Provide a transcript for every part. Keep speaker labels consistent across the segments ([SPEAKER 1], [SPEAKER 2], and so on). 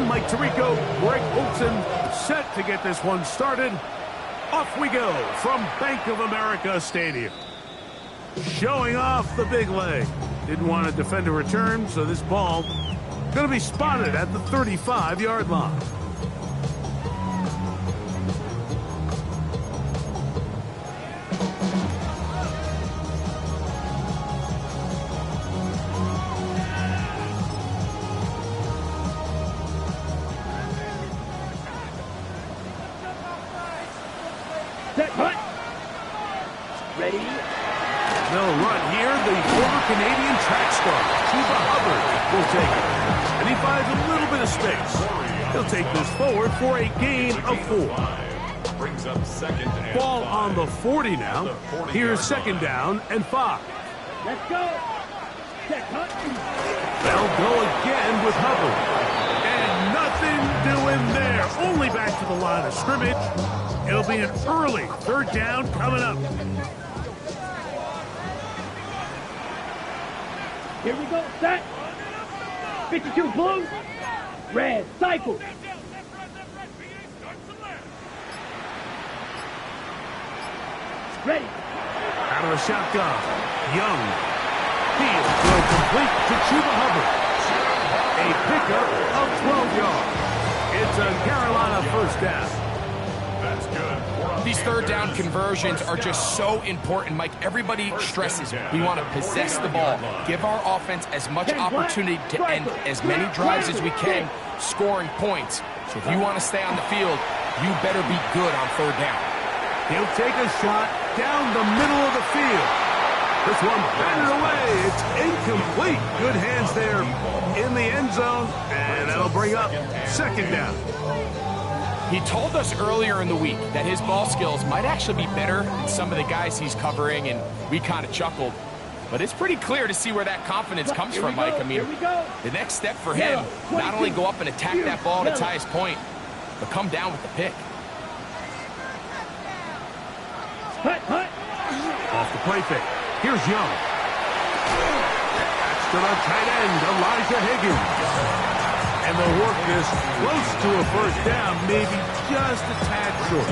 [SPEAKER 1] in. Mike Tirico, Greg Olson set to get this one started. Off we go from Bank of America Stadium. Showing off the big leg. Didn't want to defend a return, so this ball going to be spotted at the 35-yard line.
[SPEAKER 2] Set, hut. Ready?
[SPEAKER 1] They'll run here. The former Canadian track star, Chuba Hubbard, will take it. And he finds a little bit of space. He'll take this forward for a gain of 4.
[SPEAKER 3] Brings up second and
[SPEAKER 1] Ball
[SPEAKER 3] 5.
[SPEAKER 1] on the 40 now. Here's second down and 5.
[SPEAKER 2] Let's go. Set, hut.
[SPEAKER 1] They'll go again with Hubbard. And nothing doing there. Only back to the line of scrimmage. It'll be an early third down coming up.
[SPEAKER 2] Here we go. Set. 52 blue. Red. Cycle. Ready.
[SPEAKER 1] Out of the shotgun. Young. Field throw complete to Chuba Hubbard. A pickup of 12 yards. It's a Carolina first down.
[SPEAKER 3] That's good.
[SPEAKER 4] These third down conversions are just so important, Mike. Everybody stresses we want to possess the ball, give our offense as much opportunity to end as many drives as we can, scoring points. So if you want to stay on the field, you better be good on third down.
[SPEAKER 1] He'll take a shot down the middle of the field. This one batted away. It's incomplete. Good hands there in the end zone, and that'll bring up second down.
[SPEAKER 4] He told us earlier in the week that his ball skills might actually be better than some of the guys he's covering, and we kind of chuckled. But it's pretty clear to see where that confidence comes from, Mike. I mean, the next step for him, not only go up and attack that ball at its highest point, but come down with the pick.
[SPEAKER 2] Hut, hut.
[SPEAKER 1] Off the play fake. Here's Young. That's to the tight end, Elijah Higgins. And they'll work this close to a first down, maybe just a tad short.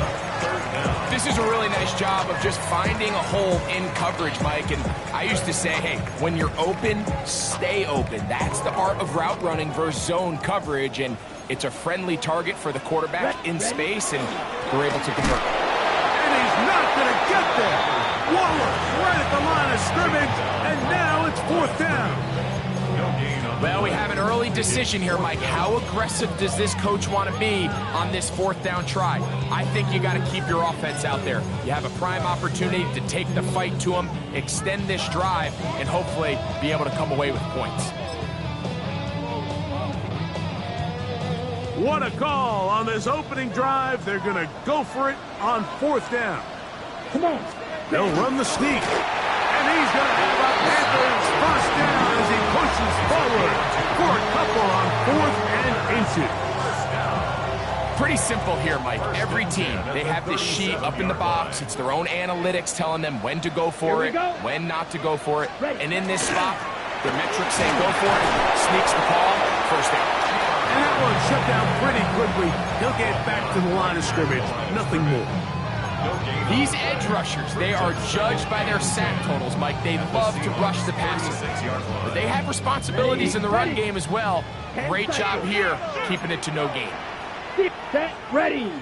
[SPEAKER 4] This is a really nice job of just finding a hole in coverage, Mike. And I used to say, hey, when you're open, stay open. That's the art of route running versus zone coverage. And it's a friendly target for the quarterback in space, and we're able to convert.
[SPEAKER 1] And he's not going to get there. Waller right at the line of scrimmage, and now it's fourth down.
[SPEAKER 4] Well, we have an early decision here, Mike. How aggressive does this coach want to be on this fourth down try? I think you got to keep your offense out there. You have a prime opportunity to take the fight to them, extend this drive, and hopefully be able to come away with points.
[SPEAKER 1] What a call on this opening drive. They're going to go for it on fourth down.
[SPEAKER 2] Come on.
[SPEAKER 1] They'll run the sneak. And he's going to have a Panthers first down as he pushes forward for a couple on 4th and inches.
[SPEAKER 4] Pretty simple here, Mike. Every team, they have this sheet up in the box. It's their own analytics telling them when to go for it, when not to go for it. And in this spot, their metrics say go for it, sneaks the call, first down.
[SPEAKER 1] And that one shut down pretty quickly. He'll get back to the line of scrimmage. Nothing more.
[SPEAKER 4] These edge rushers, they are judged by their sack totals, Mike. They love to rush the passer. But they have responsibilities in the run game as well. Great job here, keeping it to no gain.
[SPEAKER 2] Set, ready.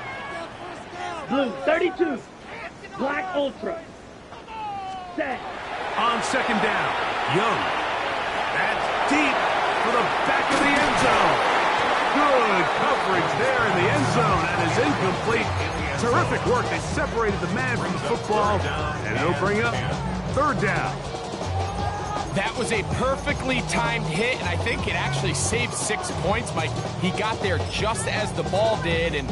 [SPEAKER 2] Blue, 32. Black Ultra. Set.
[SPEAKER 1] On second down, Young. That's deep for the back of the end zone. Good coverage there in the end zone. That is incomplete. Terrific work. They separated the man from the football, and it'll bring up third down.
[SPEAKER 4] That was a perfectly timed hit, and I think it actually saved 6 points, Mike. He got there just as the ball did, and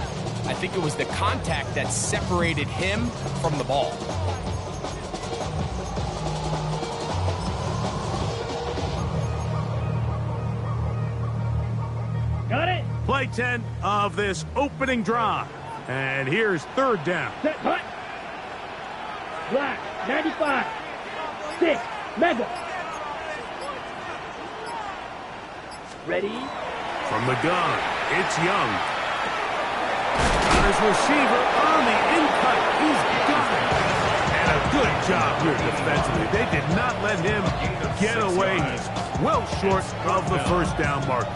[SPEAKER 4] I think it was the contact that separated him from the ball.
[SPEAKER 2] Got it.
[SPEAKER 1] Play 10 of this opening drive. And here's third down.
[SPEAKER 2] Set, hut. Black, 95. 6, mega.
[SPEAKER 1] Ready? From the gun. It's Young. On his receiver on the in-cut. He's got it. And a good job here defensively. They did not let him get away. He's well short of the first down marker.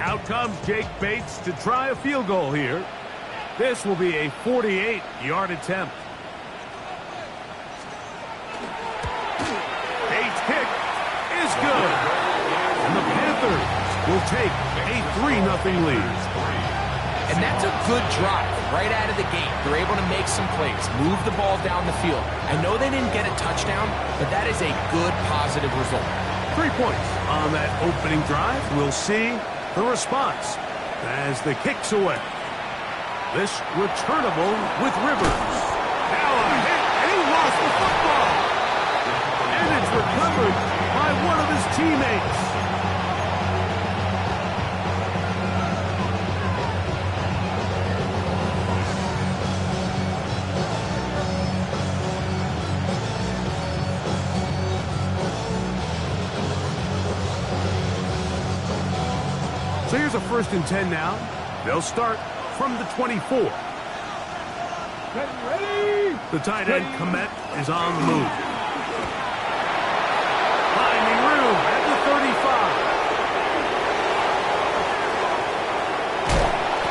[SPEAKER 1] Out comes Jake Bates to try a field goal here. This will be a 48-yard attempt. Bates' kick is good. And the Panthers will take a 3-0 lead.
[SPEAKER 4] And that's a good drive right out of the gate. They're able to make some plays, move the ball down the field. I know they didn't get a touchdown, but that is a good, positive result.
[SPEAKER 1] 3 points on that opening drive. We'll see the response as the kick's away. This returnable with Rivers. Now a hit, and he lost the football. And it's recovered by one of his teammates. So here's a 1st and 10 now. They'll start from the 24.
[SPEAKER 2] Ready?
[SPEAKER 1] The tight end, Komet, is on the move. Finding room at the 35.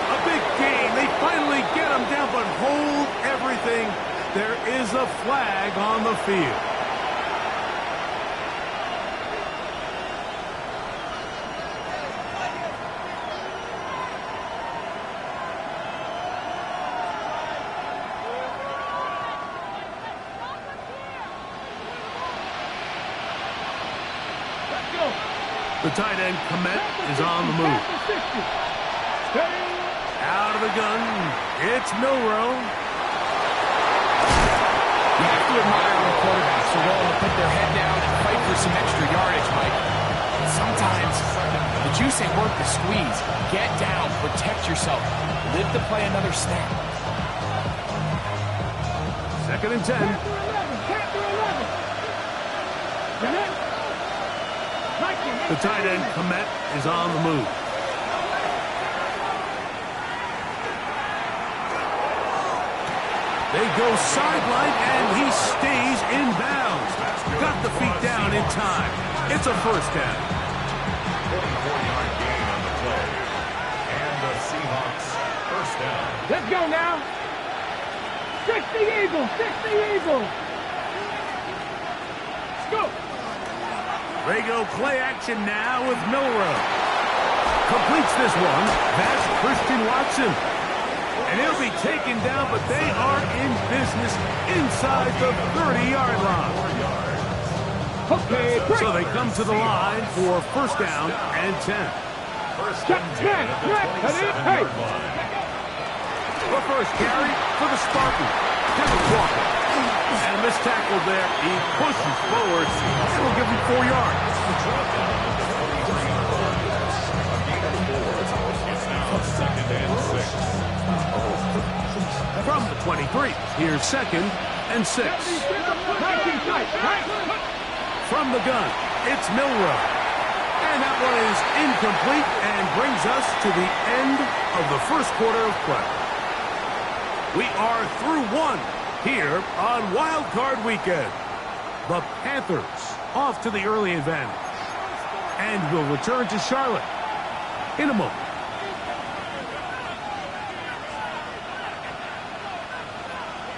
[SPEAKER 1] A big gain. They finally get him down, but hold everything. There is a flag on the field. The tight end, Komet, is on the move. Out of the gun, it's Milroe.
[SPEAKER 4] You have to admire when quarterbacks are willing to put their head down and fight for some extra yardage, Mike. Sometimes the juice ain't worth the squeeze. Get down, protect yourself, live to play another snap.
[SPEAKER 1] 2nd and 10. The tight end, Komet, is on the move. They go sideline, and he stays in bounds. Got the feet down in time. It's a 1st down.
[SPEAKER 3] 44-yard gain on the play. And the Seahawks 1st down.
[SPEAKER 2] Let's go now. 60 Eagles, 60 Eagles. Let's go.
[SPEAKER 1] They go play action now with Milroe. Completes this one. That's Christian Watson. And he'll be taken down, but they are in business inside the 30-yard line.
[SPEAKER 2] Okay,
[SPEAKER 1] So they come to the line for 1st down and 10.
[SPEAKER 3] 1st and 10 at the 27-yard line.
[SPEAKER 1] The first carry for the Spartan. Kenneth Walker. And a missed tackle there. He pushes forward. It'll give him 4 yards.
[SPEAKER 3] It's now 2nd and 6.
[SPEAKER 1] From the 23, here's 2nd and 6. From the gun, it's Milroe. And that one is incomplete and brings us to the end of the 1st quarter of play. We are through 1 here on Wild Card Weekend. The Panthers off to the early advantage. And will return to Charlotte in a moment.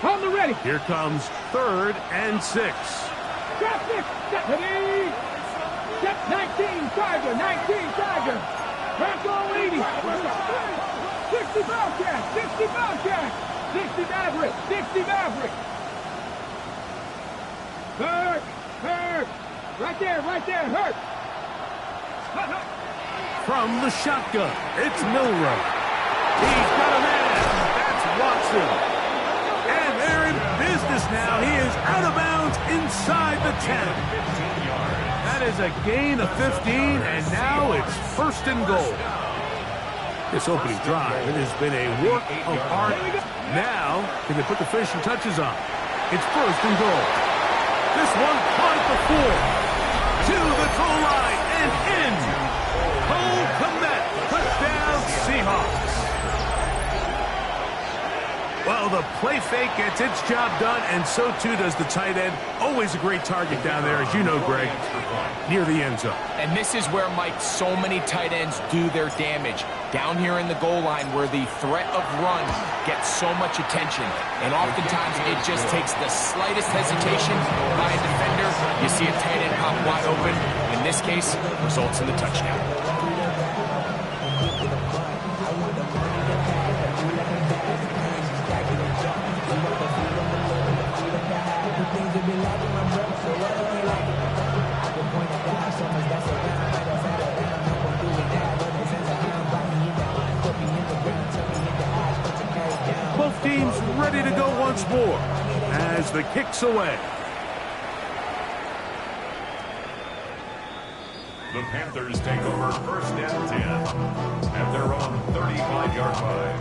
[SPEAKER 2] On the ready.
[SPEAKER 1] Here comes 3rd and 6.
[SPEAKER 2] Traffic. Ready. Step 19, Tiger. 19, Tiger. Franco 80. 60 Bobcat. 60 Bobcat. 60 Maverick. 60 Maverick. Hurt. Hurt. Right there. Right there. Hurt.
[SPEAKER 1] From the shotgun, it's Milroe. He's got a man. That's Watson. And they're in business now. He is out of bounds inside the 10. That is a gain of 15, and now it's 1st and goal. This opening drive, it has been a work of art. Now, can they put the finishing touches on? It's 1st and goal. This one caught at the 4. To the goal line and in. Cole Komet, touchdown Well, the play fake gets its job done, and so too does the tight end. Always a great target down there, as you know, Greg, near the end zone.
[SPEAKER 4] And this is where, Mike, so many tight ends do their damage. Down here in the goal line where the threat of run gets so much attention. And oftentimes it just takes the slightest hesitation by a defender. You see a tight end pop wide open. In this case, results in the touchdown.
[SPEAKER 1] Both teams ready to go once more as the kick's away.
[SPEAKER 3] The Panthers take over first and 10 at their own 35-yard line.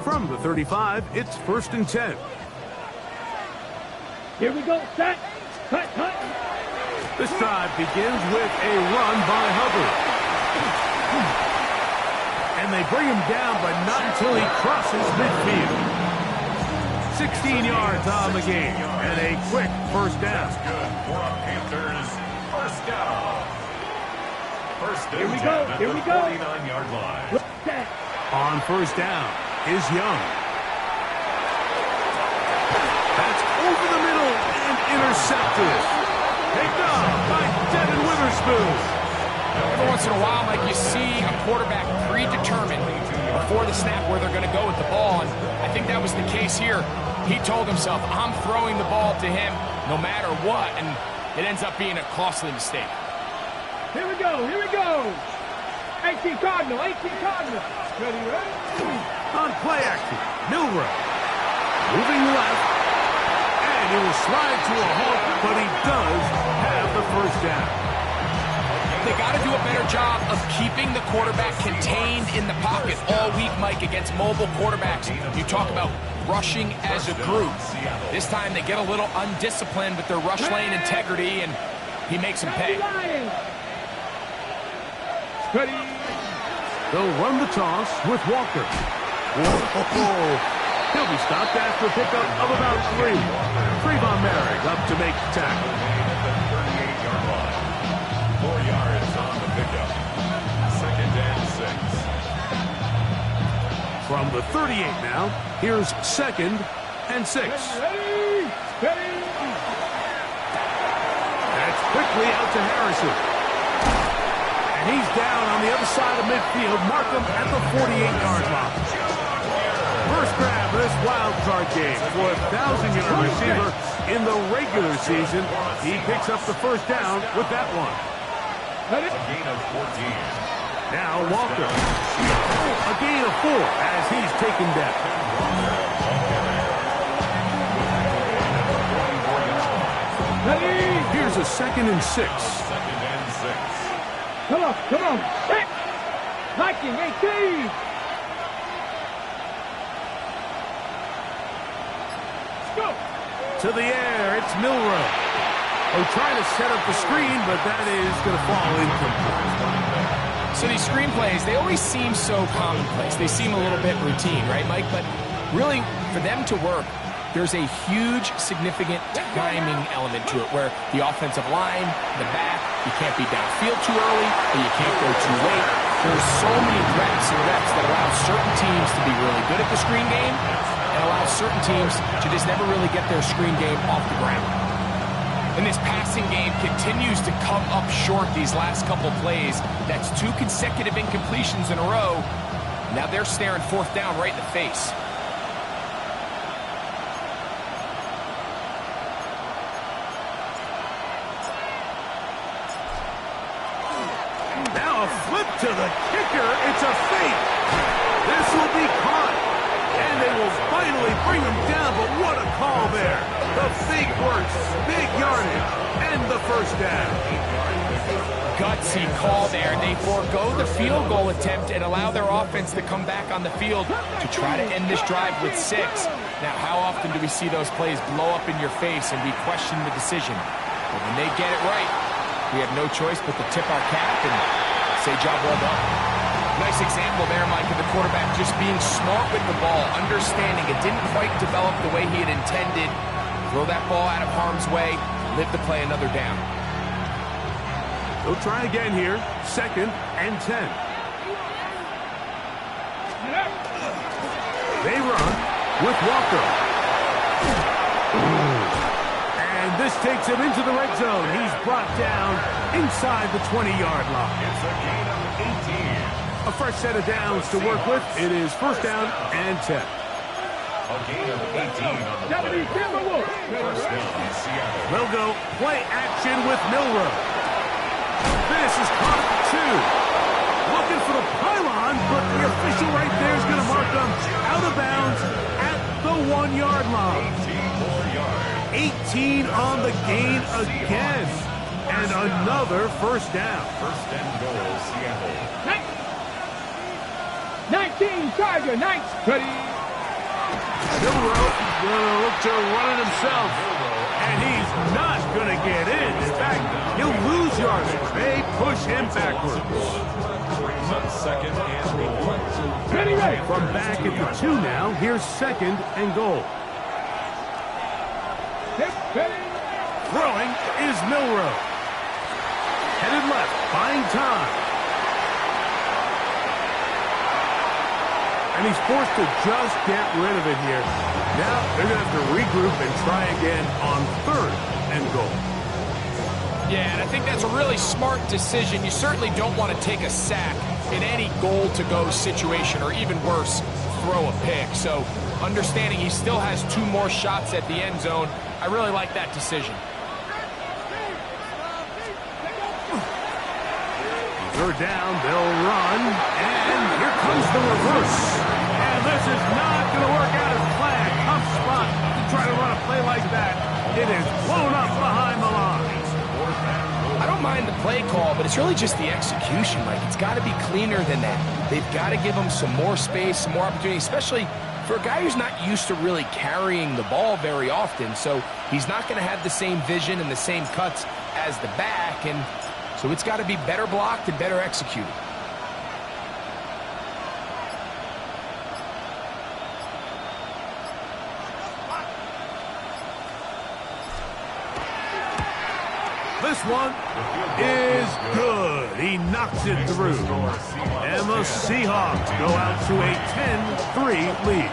[SPEAKER 1] From the 35, it's first and 10.
[SPEAKER 2] Here we go. Set. Cut.
[SPEAKER 1] This drive begins with a run by Hubbard. And they bring him down, but not until he crosses midfield. 16 yards on the game, and a quick first down.
[SPEAKER 3] That's good for a Panthers first down. First and 10 at the 49-yard line.
[SPEAKER 2] Set.
[SPEAKER 1] On first down is Young. That's over the middle and intercepted. Picked up by Devin Witherspoon.
[SPEAKER 4] Every once in a while, Mike, you see a quarterback predetermined before the snap where they're going to go with the ball, and I think that was the case here. He told himself, I'm throwing the ball to him no matter what, and it ends up being a costly mistake.
[SPEAKER 2] Here we go. 18 Cardinal. Ready?
[SPEAKER 1] On play action, Milrow. Moving left, and he will slide to a halt, but he does have the first down.
[SPEAKER 4] They got to do a better job of keeping the quarterback contained in the pocket all week, Mike, against mobile quarterbacks. You talk about rushing as a group. This time they get a little undisciplined with their rush lane integrity, and he makes them pay.
[SPEAKER 2] Ready?
[SPEAKER 1] They'll run the toss with Walker. Whoa. He'll be stopped after a pickup of about 3. Trayvon Merrick up to make the tackle.
[SPEAKER 3] At the 38-yard line. 4 yards on the pickup. Second and 6.
[SPEAKER 1] From the 38 now, here's second and 6.
[SPEAKER 2] Ready?
[SPEAKER 1] That's quickly out to Harrison. And he's down on the other side of midfield. Mark him at the 48-yard line. First grab of this wild card game for a 1,000-yard receiver in the regular season. He picks up the first down with that one.
[SPEAKER 3] A gain of 14.
[SPEAKER 1] Now Walker. A gain of 4 as he's taken down. Here's a second and 6.
[SPEAKER 3] Second and 6.
[SPEAKER 2] Come on. Set. Viking 18. Go.
[SPEAKER 1] To the air, it's Milrow. Trying to set up the screen, but that is going to fall incomplete.
[SPEAKER 4] So these screenplays, they always seem so commonplace. They seem a little bit routine, right, Mike? But really, for them to work, there's a huge, significant timing element to it where the offensive line, the back, you can't be downfield too early, or you can't go too late. There's so many reps that allow certain teams to be really good at the screen game and allow certain teams to just never really get their screen game off the ground. And this passing game continues to come up short these last couple plays. That's 2 consecutive incompletions in a row. Now they're staring fourth down right in the face.
[SPEAKER 1] Now a flip to the kicker. It's a fake. This will be caught. And they will finally bring him down, but what a call there. The big works, big yardage, and the first down.
[SPEAKER 4] Gutsy call there. They forego the field goal attempt and allow their offense to come back on the field to try to end this drive with 6. Now, how often do we see those plays blow up in your face and we question the decision? But when they get it right, we have no choice but to tip our cap and say job well done. Nice example there, Mike, of the quarterback just being smart with the ball, understanding it didn't quite develop the way he had intended. Throw that ball out of harm's way, live to play another down.
[SPEAKER 1] They'll try again here. 2nd and 10. They run with Walker. And this takes him into the red zone. He's brought down inside the 20-yard line.
[SPEAKER 3] It's a gain of 18.
[SPEAKER 1] A fresh set of downs to work with. It is 1st down and 10.
[SPEAKER 3] A gain of 18 on the play. First down, Seattle.
[SPEAKER 1] They'll go play action with Milroe. This is caught at 2. Looking for the pylon, but the official right there is going to mark them out of bounds at the 1-yard line. 18 on the gain again. And another first down.
[SPEAKER 3] First and goal, Seattle.
[SPEAKER 2] 19, Charger, 19. Ready.
[SPEAKER 1] Milroe going to look to run it himself. And he's not going to get in. In fact, he'll lose yardage. They push him backwards.
[SPEAKER 3] Brings up 2nd and goal.
[SPEAKER 2] Ready, ready.
[SPEAKER 1] From back at the 2 now, here's 2nd and goal.
[SPEAKER 2] Ready.
[SPEAKER 1] Throwing is Milroe. Headed left, buying time. And he's forced to just get rid of it here. Now they're going to have to regroup and try again on 3rd and goal.
[SPEAKER 4] Yeah, and I think that's a really smart decision. You certainly don't want to take a sack in any goal-to-go situation, or even worse, throw a pick. So understanding he still has 2 more shots at the end zone, I really like that decision.
[SPEAKER 1] 3rd down, they'll run, and here comes the reverse. And this is not going to work out as planned. Tough spot to try to run a play like that. It is blown up behind the line.
[SPEAKER 4] I don't mind the play call, but it's really just the execution, Mike. It's got to be cleaner than that. They've got to give him some more space, some more opportunity, especially for a guy who's not used to really carrying the ball very often. So he's not going to have the same vision and the same cuts as the back, and so it's got to be better blocked and better executed.
[SPEAKER 1] This one is good. He knocks it through. And the Seahawks go out to a 10-3 lead.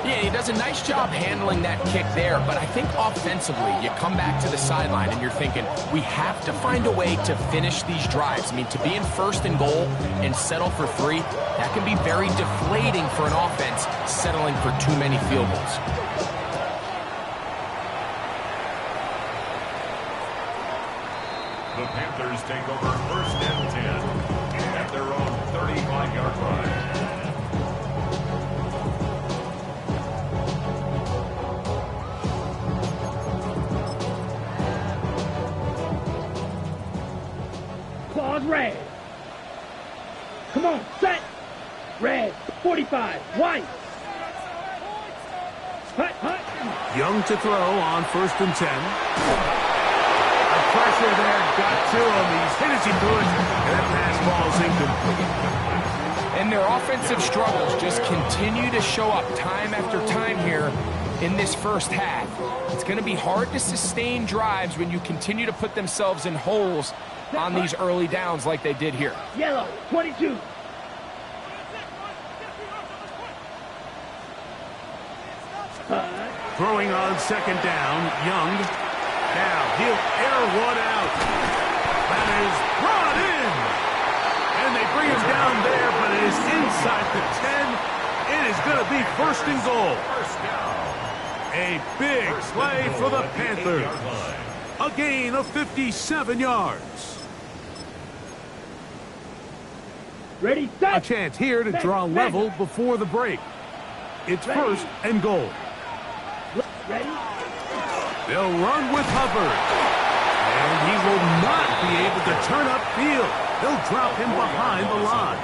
[SPEAKER 4] Yeah, he does a nice job handling that kick there, but I think offensively, you come back to the sideline and you're thinking, we have to find a way to finish these drives. I mean, to be in 1st and goal and settle for 3, that can be very deflating for an offense settling for too many field goals.
[SPEAKER 3] The Panthers take over 1st and 10 at their own 35-yard line.
[SPEAKER 2] Claws red. Come on, set. Red, 45, white. Hut, hut.
[SPEAKER 1] Young to throw on 1st and 10. Pressure there got to him. He's hit as he threw it, and that pass ball's incomplete.
[SPEAKER 4] And their offensive struggles just continue to show up time after time here in this first half. It's going to be hard to sustain drives when you continue to put themselves in holes on these early downs like they did here.
[SPEAKER 2] Yellow, 22.
[SPEAKER 1] Throwing on 2nd down, Young. Now he'll air one out. That is brought in. And they bring him down there, but it is inside the 10. It is going to be 1st and goal. A big play for the Panthers. A gain of 57 yards.
[SPEAKER 2] Ready, set.
[SPEAKER 1] A chance here to draw level before the break. It's 1st and goal.
[SPEAKER 2] Ready,
[SPEAKER 1] They'll run with Hubbard. And he will not be able to turn upfield. They'll drop him behind the line.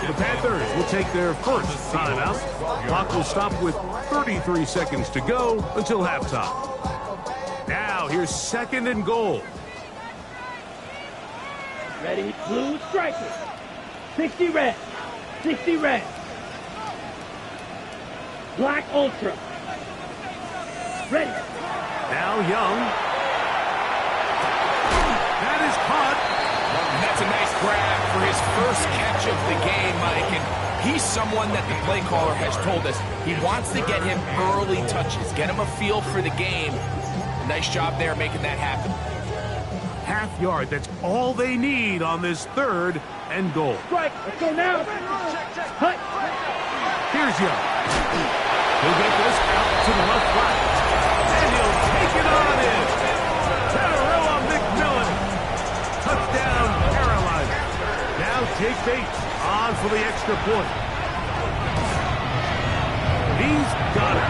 [SPEAKER 1] The Panthers will take their first timeout. Clock will stop with 33 seconds to go until halftime. Now here's 2nd and goal.
[SPEAKER 2] Ready, blue strikers. 60 red. 60 red. Black ultra. Ready.
[SPEAKER 1] Now Young. That is caught.
[SPEAKER 4] And that's a nice grab for his first catch of the game, Mike. And he's someone that the play caller has told us he wants to get him early touches, get him a feel for the game. Nice job there making that happen.
[SPEAKER 1] Half yard, that's all they need on this 3rd and goal.
[SPEAKER 2] Strike. Let's go now. Hut.
[SPEAKER 1] Here's Young. He'll get this out to the left flat. And he'll take it on in. Tararella McMillan. Touchdown, Carolina. Now Jake Bates on for the extra point. He's got it.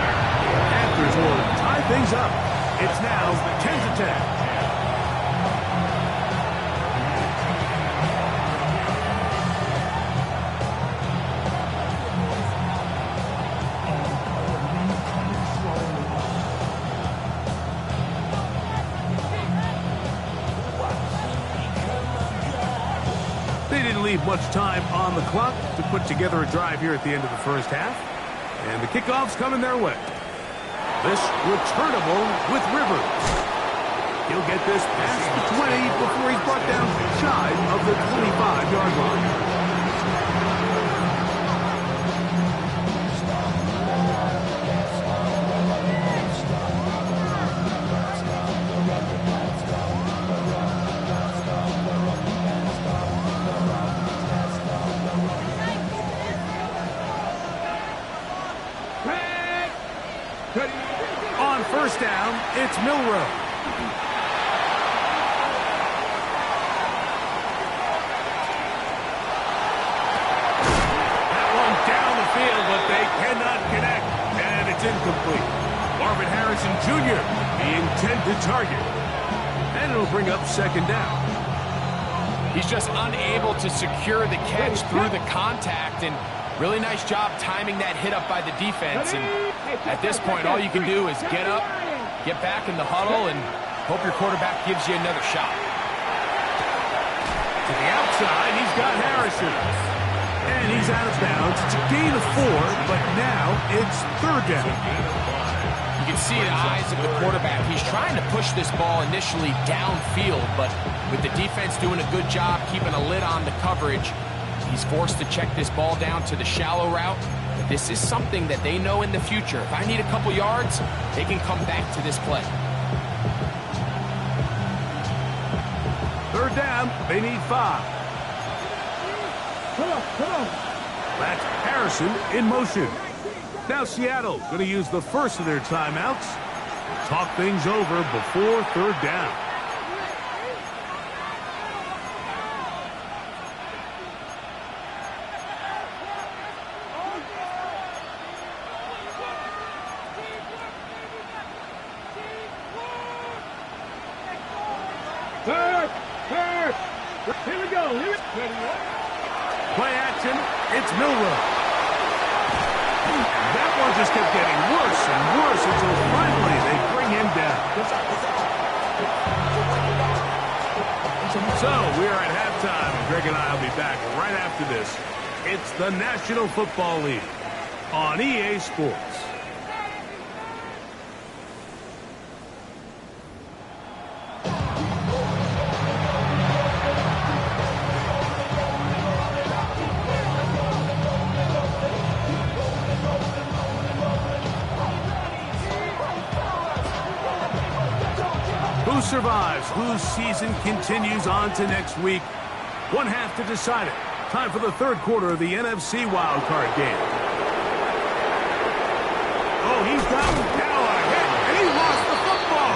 [SPEAKER 1] Panthers will tie things up. It's now 10-10. They didn't leave much time on the clock to put together a drive here at the end of the first half. And the kickoff's coming their way. This returnable with Rivers. He'll get this past the 20 before he's brought down shy of the 25-yard line. On first down, it's Milroe. That one down the field, but they cannot connect, and it's incomplete. Marvin Harrison Jr., the intended target. And it'll bring up 2nd down.
[SPEAKER 4] He's just unable to secure the catch through the contact, and really nice job timing that hit up by the defense. And at this point, all you can do is get up, get back in the huddle, and hope your quarterback gives you another shot.
[SPEAKER 1] To the outside, he's got Harrison. And he's out of bounds. It's a gain of 4, but now it's 3rd down.
[SPEAKER 4] You can see the eyes of the quarterback. He's trying to push this ball initially downfield, but with the defense doing a good job keeping a lid on the coverage, he's forced to check this ball down to the shallow route. But this is something that they know in the future. If I need a couple yards, they can come back to this play.
[SPEAKER 1] 3rd down, they need 5.
[SPEAKER 2] Come on.
[SPEAKER 1] That's Harrison in motion. Now Seattle going to use the first of their timeouts. Talk things over before 3rd down.
[SPEAKER 2] First. Here we go.
[SPEAKER 1] Play action, it's Milroe. That one just kept getting worse and worse until finally they bring him down. So we are at halftime, and Greg and I will be back right after this. It's the National Football League on EA Sports. Who survives? Whose season continues on to next week? One half to decide it. Time for the 3rd quarter of the NFC wildcard game. Oh, he's got now a hit, and he lost the football.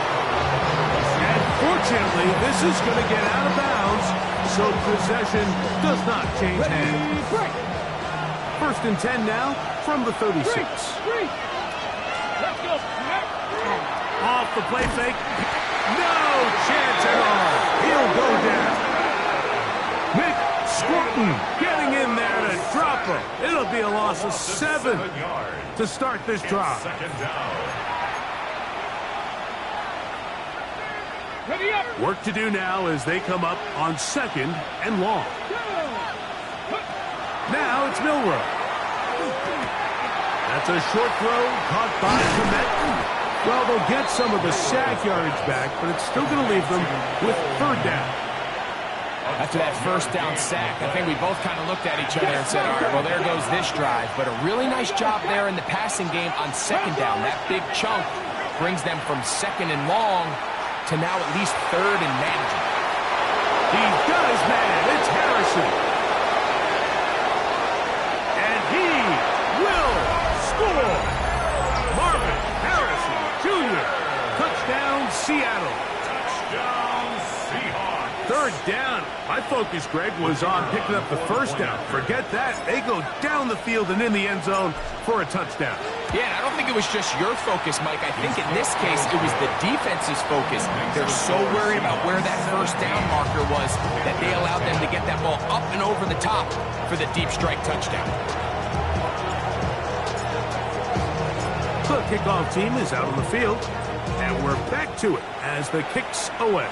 [SPEAKER 1] And fortunately, this is going to get out of bounds, so possession does not change hands. 1st and 10 now from the 36.
[SPEAKER 2] Let's go.
[SPEAKER 1] Off the play fake. No chance at all. He'll go down. Nick Scruton getting in there to drop him. It'll be a loss of 7 to start this drive.
[SPEAKER 3] Second down.
[SPEAKER 2] Ready up.
[SPEAKER 1] Work to do now as they come up on 2nd and long. Now it's Milrow. That's a short throw caught by Komet. Well, they'll get some of the sack yardage back, but it's still going to leave them with 3rd down.
[SPEAKER 4] After that first down sack, I think we both kind of looked at each other and said, all right, well, there goes this drive. But a really nice job there in the passing game on 2nd down. That big chunk brings them from 2nd and long to now at least 3rd and manageable.
[SPEAKER 1] He does, man. It's Harrison. And he will score. Marvin Harrison Jr. Touchdown, Seattle.
[SPEAKER 3] Touchdown, Seahawks.
[SPEAKER 1] 3rd down. My focus, Greg, was on picking up the 1st down. Forget that. They go down the field and in the end zone for a touchdown.
[SPEAKER 4] Yeah, I don't think it was just your focus, Mike. I think in this case, it was the defense's focus. They're so worried about where that 1st down marker was that they allowed them to get that ball up and over the top for the deep strike touchdown.
[SPEAKER 1] The kickoff team is out on the field, and we're back to it as the kick's away.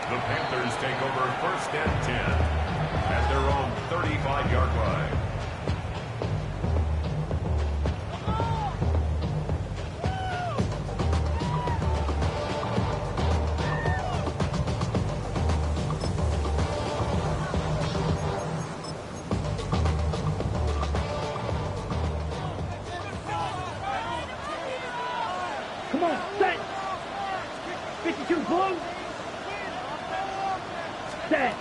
[SPEAKER 3] The Panthers take over 1st and 10 at their own 35-yard line.
[SPEAKER 2] Come on, set. 52 blue. Set.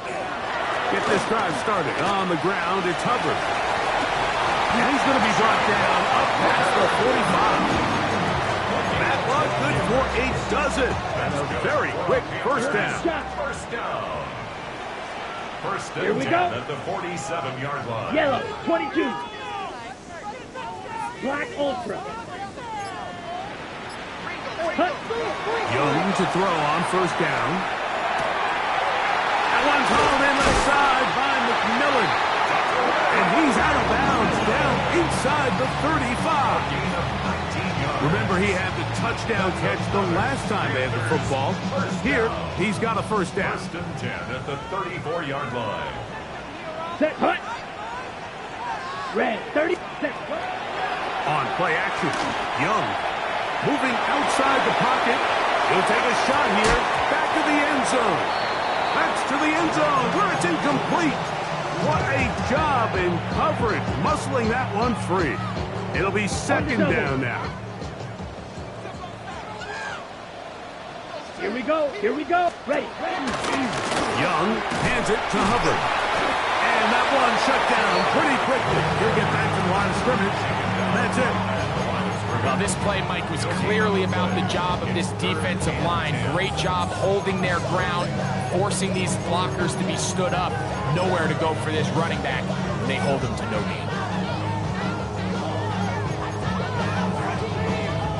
[SPEAKER 1] Get this drive started. On the ground, it's Hubbard. And he's going to be brought down up past the 45. That was good for a dozen. And a very quick 1st down.
[SPEAKER 3] First down. First
[SPEAKER 2] Here
[SPEAKER 3] and
[SPEAKER 2] we
[SPEAKER 3] 10
[SPEAKER 2] go.
[SPEAKER 3] at the 47-yard line.
[SPEAKER 2] Yellow, 22. Black Ultra. Hut.
[SPEAKER 1] Young to throw on 1st down. That one's hauled in the side by McMillan. And he's out of bounds down inside the 35. Remember, he had the touchdown catch the last time they had the football. Here, he's got a 1st down.
[SPEAKER 3] 1st and 10 at the 34-yard line.
[SPEAKER 2] Set. Hut. Red, 30. Set.
[SPEAKER 1] On play action, Young moving outside the pocket. He'll take a shot here. Back to the end zone. That's to the end zone where it's incomplete. What a job in coverage, muscling that one free. It'll be 2nd down now.
[SPEAKER 2] Here we go. Here we go. Ready.
[SPEAKER 1] Young hands it to Hubbard. And that one shut down pretty quickly. He'll get back to the line of scrimmage. That's it.
[SPEAKER 4] Well, this play, Mike, was clearly about the job of this defensive line. Great job holding their ground, forcing these blockers to be stood up. Nowhere to go for this running back. They hold him to no gain.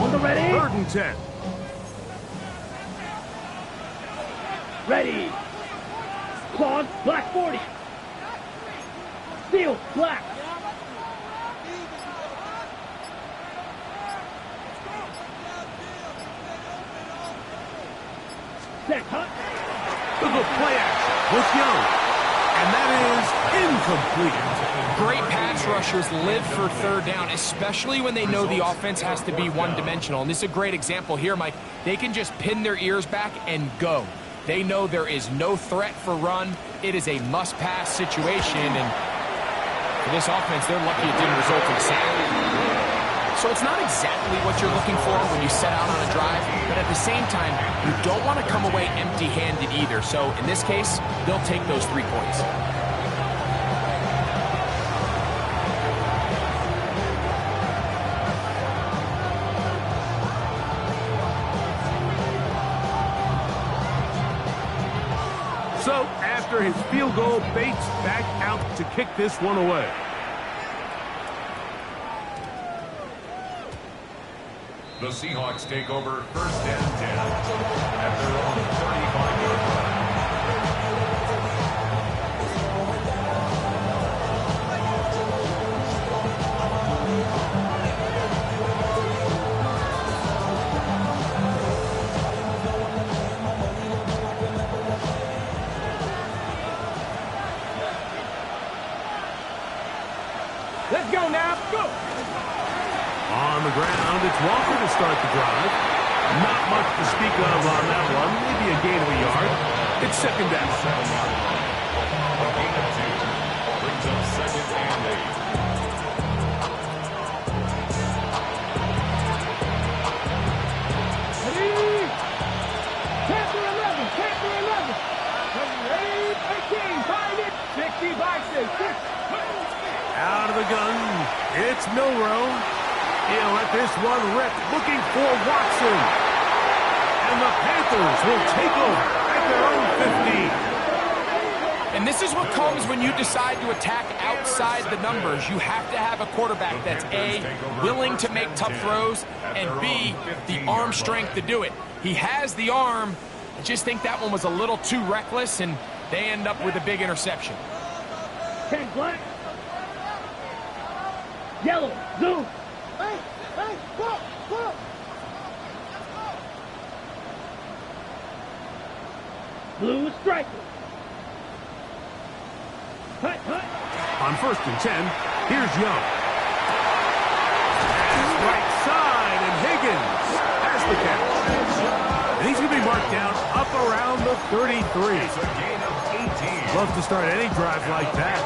[SPEAKER 2] On the ready.
[SPEAKER 1] 3rd and 10.
[SPEAKER 2] Ready. Claws, black 40. Steel, black. Set, hut.
[SPEAKER 1] Look at play action with Young. And that is incomplete.
[SPEAKER 4] Great pass rushers live for 3rd down, especially when they know the offense has to be one-dimensional. And this is a great example here, Mike. They can just pin their ears back and go. They know there is no threat for run. It is a must-pass situation, and for this offense, they're lucky it didn't result in a sack. So it's not exactly what you're looking for when you set out on a drive, but at the same time, you don't want to come away empty-handed either. So in this case, they'll take those 3 points.
[SPEAKER 1] So after his field goal, Bates back out to kick this one away.
[SPEAKER 3] The Seahawks take over first and 10 at their own 35-yard line.
[SPEAKER 2] Let's go now. Go.
[SPEAKER 1] On the ground, it's Walker to start the drive. Not much to speak of on that one. Maybe a gain of a yard. It's second down.
[SPEAKER 3] A gain of 2 brings up second and 8.
[SPEAKER 2] Ready? Panther 11. Panther 11. 18. 5 it. 65 6.
[SPEAKER 1] Out of the gun, it's Milrow. He'll let this one rip, looking for Watson. And the Panthers will take over at their own 15.
[SPEAKER 4] And this is what comes when you decide to attack outside the numbers. You have to have a quarterback that's A, willing to make tough throws, and B, the arm strength to do it. He has the arm. I just think that one was a little too reckless, and they end up with a big interception.
[SPEAKER 2] 10 black. Yellow. Zoom. Hey, go. Blue striker. Hut.
[SPEAKER 1] On first and 10, here's Young. Pass right side, and Higgins has the catch. And he's going to be marked down up around the 33.
[SPEAKER 3] It's a gain of 18.
[SPEAKER 1] Love to start any drive like that.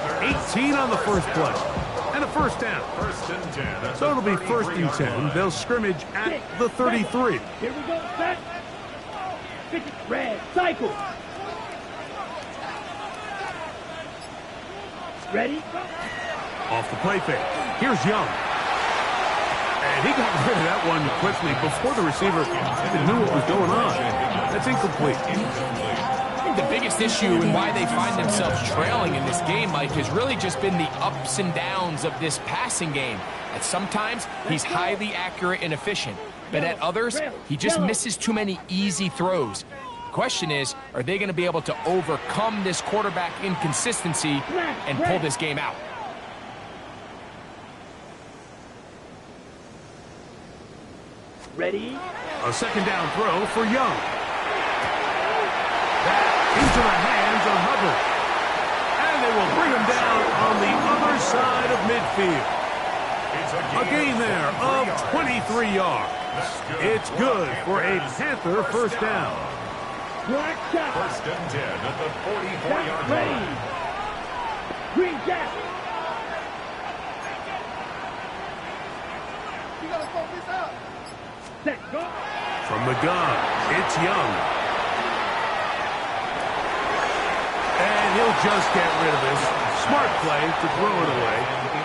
[SPEAKER 1] 18 on the first play. And a first down.
[SPEAKER 3] First and 10.
[SPEAKER 1] So it'll be first and 10. They'll scrimmage at the 33.
[SPEAKER 2] Here we go, set. 50, red, cycle. Ready?
[SPEAKER 1] Off the play fake. Here's Young. And he got rid of that one quickly before the receiver even knew what was going on. That's incomplete.
[SPEAKER 4] I think the biggest issue and why they find themselves trailing in this game, Mike, has really just been the ups and downs of this passing game. At sometimes, he's highly accurate and efficient, but at others, he just misses too many easy throws. Question is, are they going to be able to overcome this quarterback inconsistency and pull this game out?
[SPEAKER 2] Ready?
[SPEAKER 1] A second down throw for Young. That into the hands of Hubbard. And they will bring him down on the other side of midfield. A gain there of 23 yards. It's good for a Panther first down.
[SPEAKER 2] Black shot.
[SPEAKER 3] First and 10 at the 44-yard
[SPEAKER 2] Ready.
[SPEAKER 3] line.
[SPEAKER 2] Green jack.
[SPEAKER 5] You gotta focus this out.
[SPEAKER 2] Set, go.
[SPEAKER 1] From the gun, it's Young. And he'll just get rid of this. Smart play to throw it away.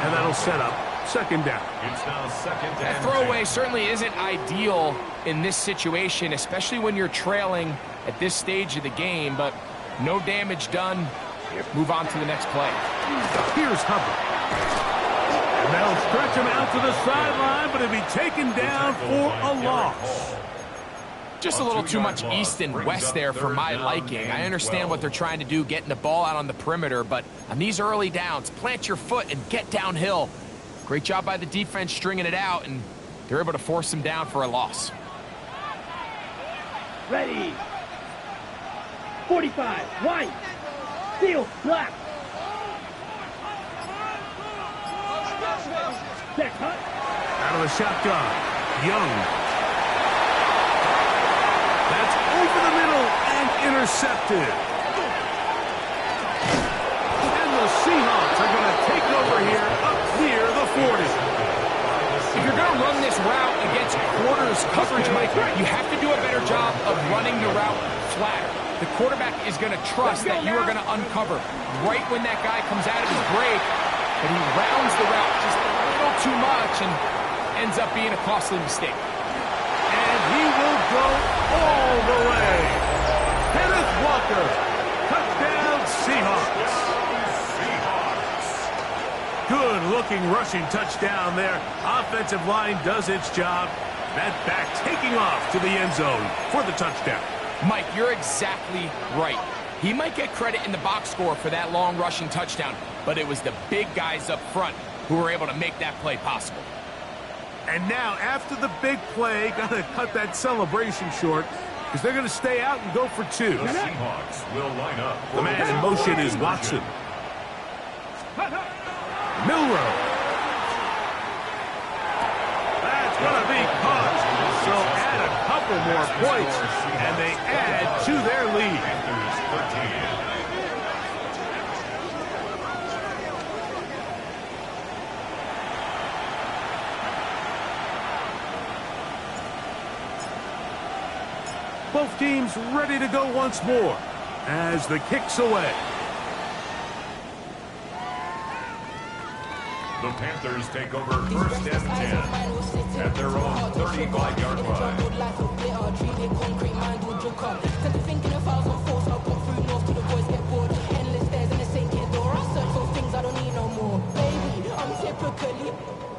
[SPEAKER 1] And that'll set up second down.
[SPEAKER 3] It's now second
[SPEAKER 4] That
[SPEAKER 3] and
[SPEAKER 4] throwaway
[SPEAKER 3] 10.
[SPEAKER 4] certainly isn't ideal in this situation, especially when you're trailing at this stage of the game, but no damage done. Move on to the next play.
[SPEAKER 1] Here's Hubbard. And they'll stretch him out to the sideline, but he'll be taken down for a loss.
[SPEAKER 4] Just a little too much east and west there for my liking. I understand what they're trying to do, getting the ball out on the perimeter, but on these early downs, plant your foot and get downhill. Great job by the defense stringing it out, and they're able to force him down for a loss.
[SPEAKER 2] Ready. 45, white. Steel, black. Set, hut.
[SPEAKER 1] Out of the shotgun, Young. That's over the middle and intercepted. And the Seahawks are going to take over here up near the 40.
[SPEAKER 4] If you're going to run this route against quarters coverage, Mike, you have to do a better job of running the route flatter. The quarterback is going to trust that you are going to uncover right when that guy comes out of his break, but he rounds the route just a little too much and ends up being a costly mistake.
[SPEAKER 1] And he will go all the way. Kenneth Walker, touchdown Seahawks. Good-looking rushing touchdown there. Offensive line does its job. That back taking off to the end zone for the touchdown.
[SPEAKER 4] Mike, you're exactly right. He might get credit in the box score for that long rushing touchdown, but it was the big guys up front who were able to make that play possible.
[SPEAKER 1] And now, after the big play, got to cut that celebration short because they're going to stay out and go for two.
[SPEAKER 3] The Seahawks will line up.
[SPEAKER 1] The man in motion is Watson. Milrow. That's going to be caught. So add a couple more points, and they add to their lead.
[SPEAKER 3] Panthers 13.
[SPEAKER 1] Both teams ready to go once more as the kick's away.
[SPEAKER 3] The Panthers take over first and 10 at their own 35-yard line.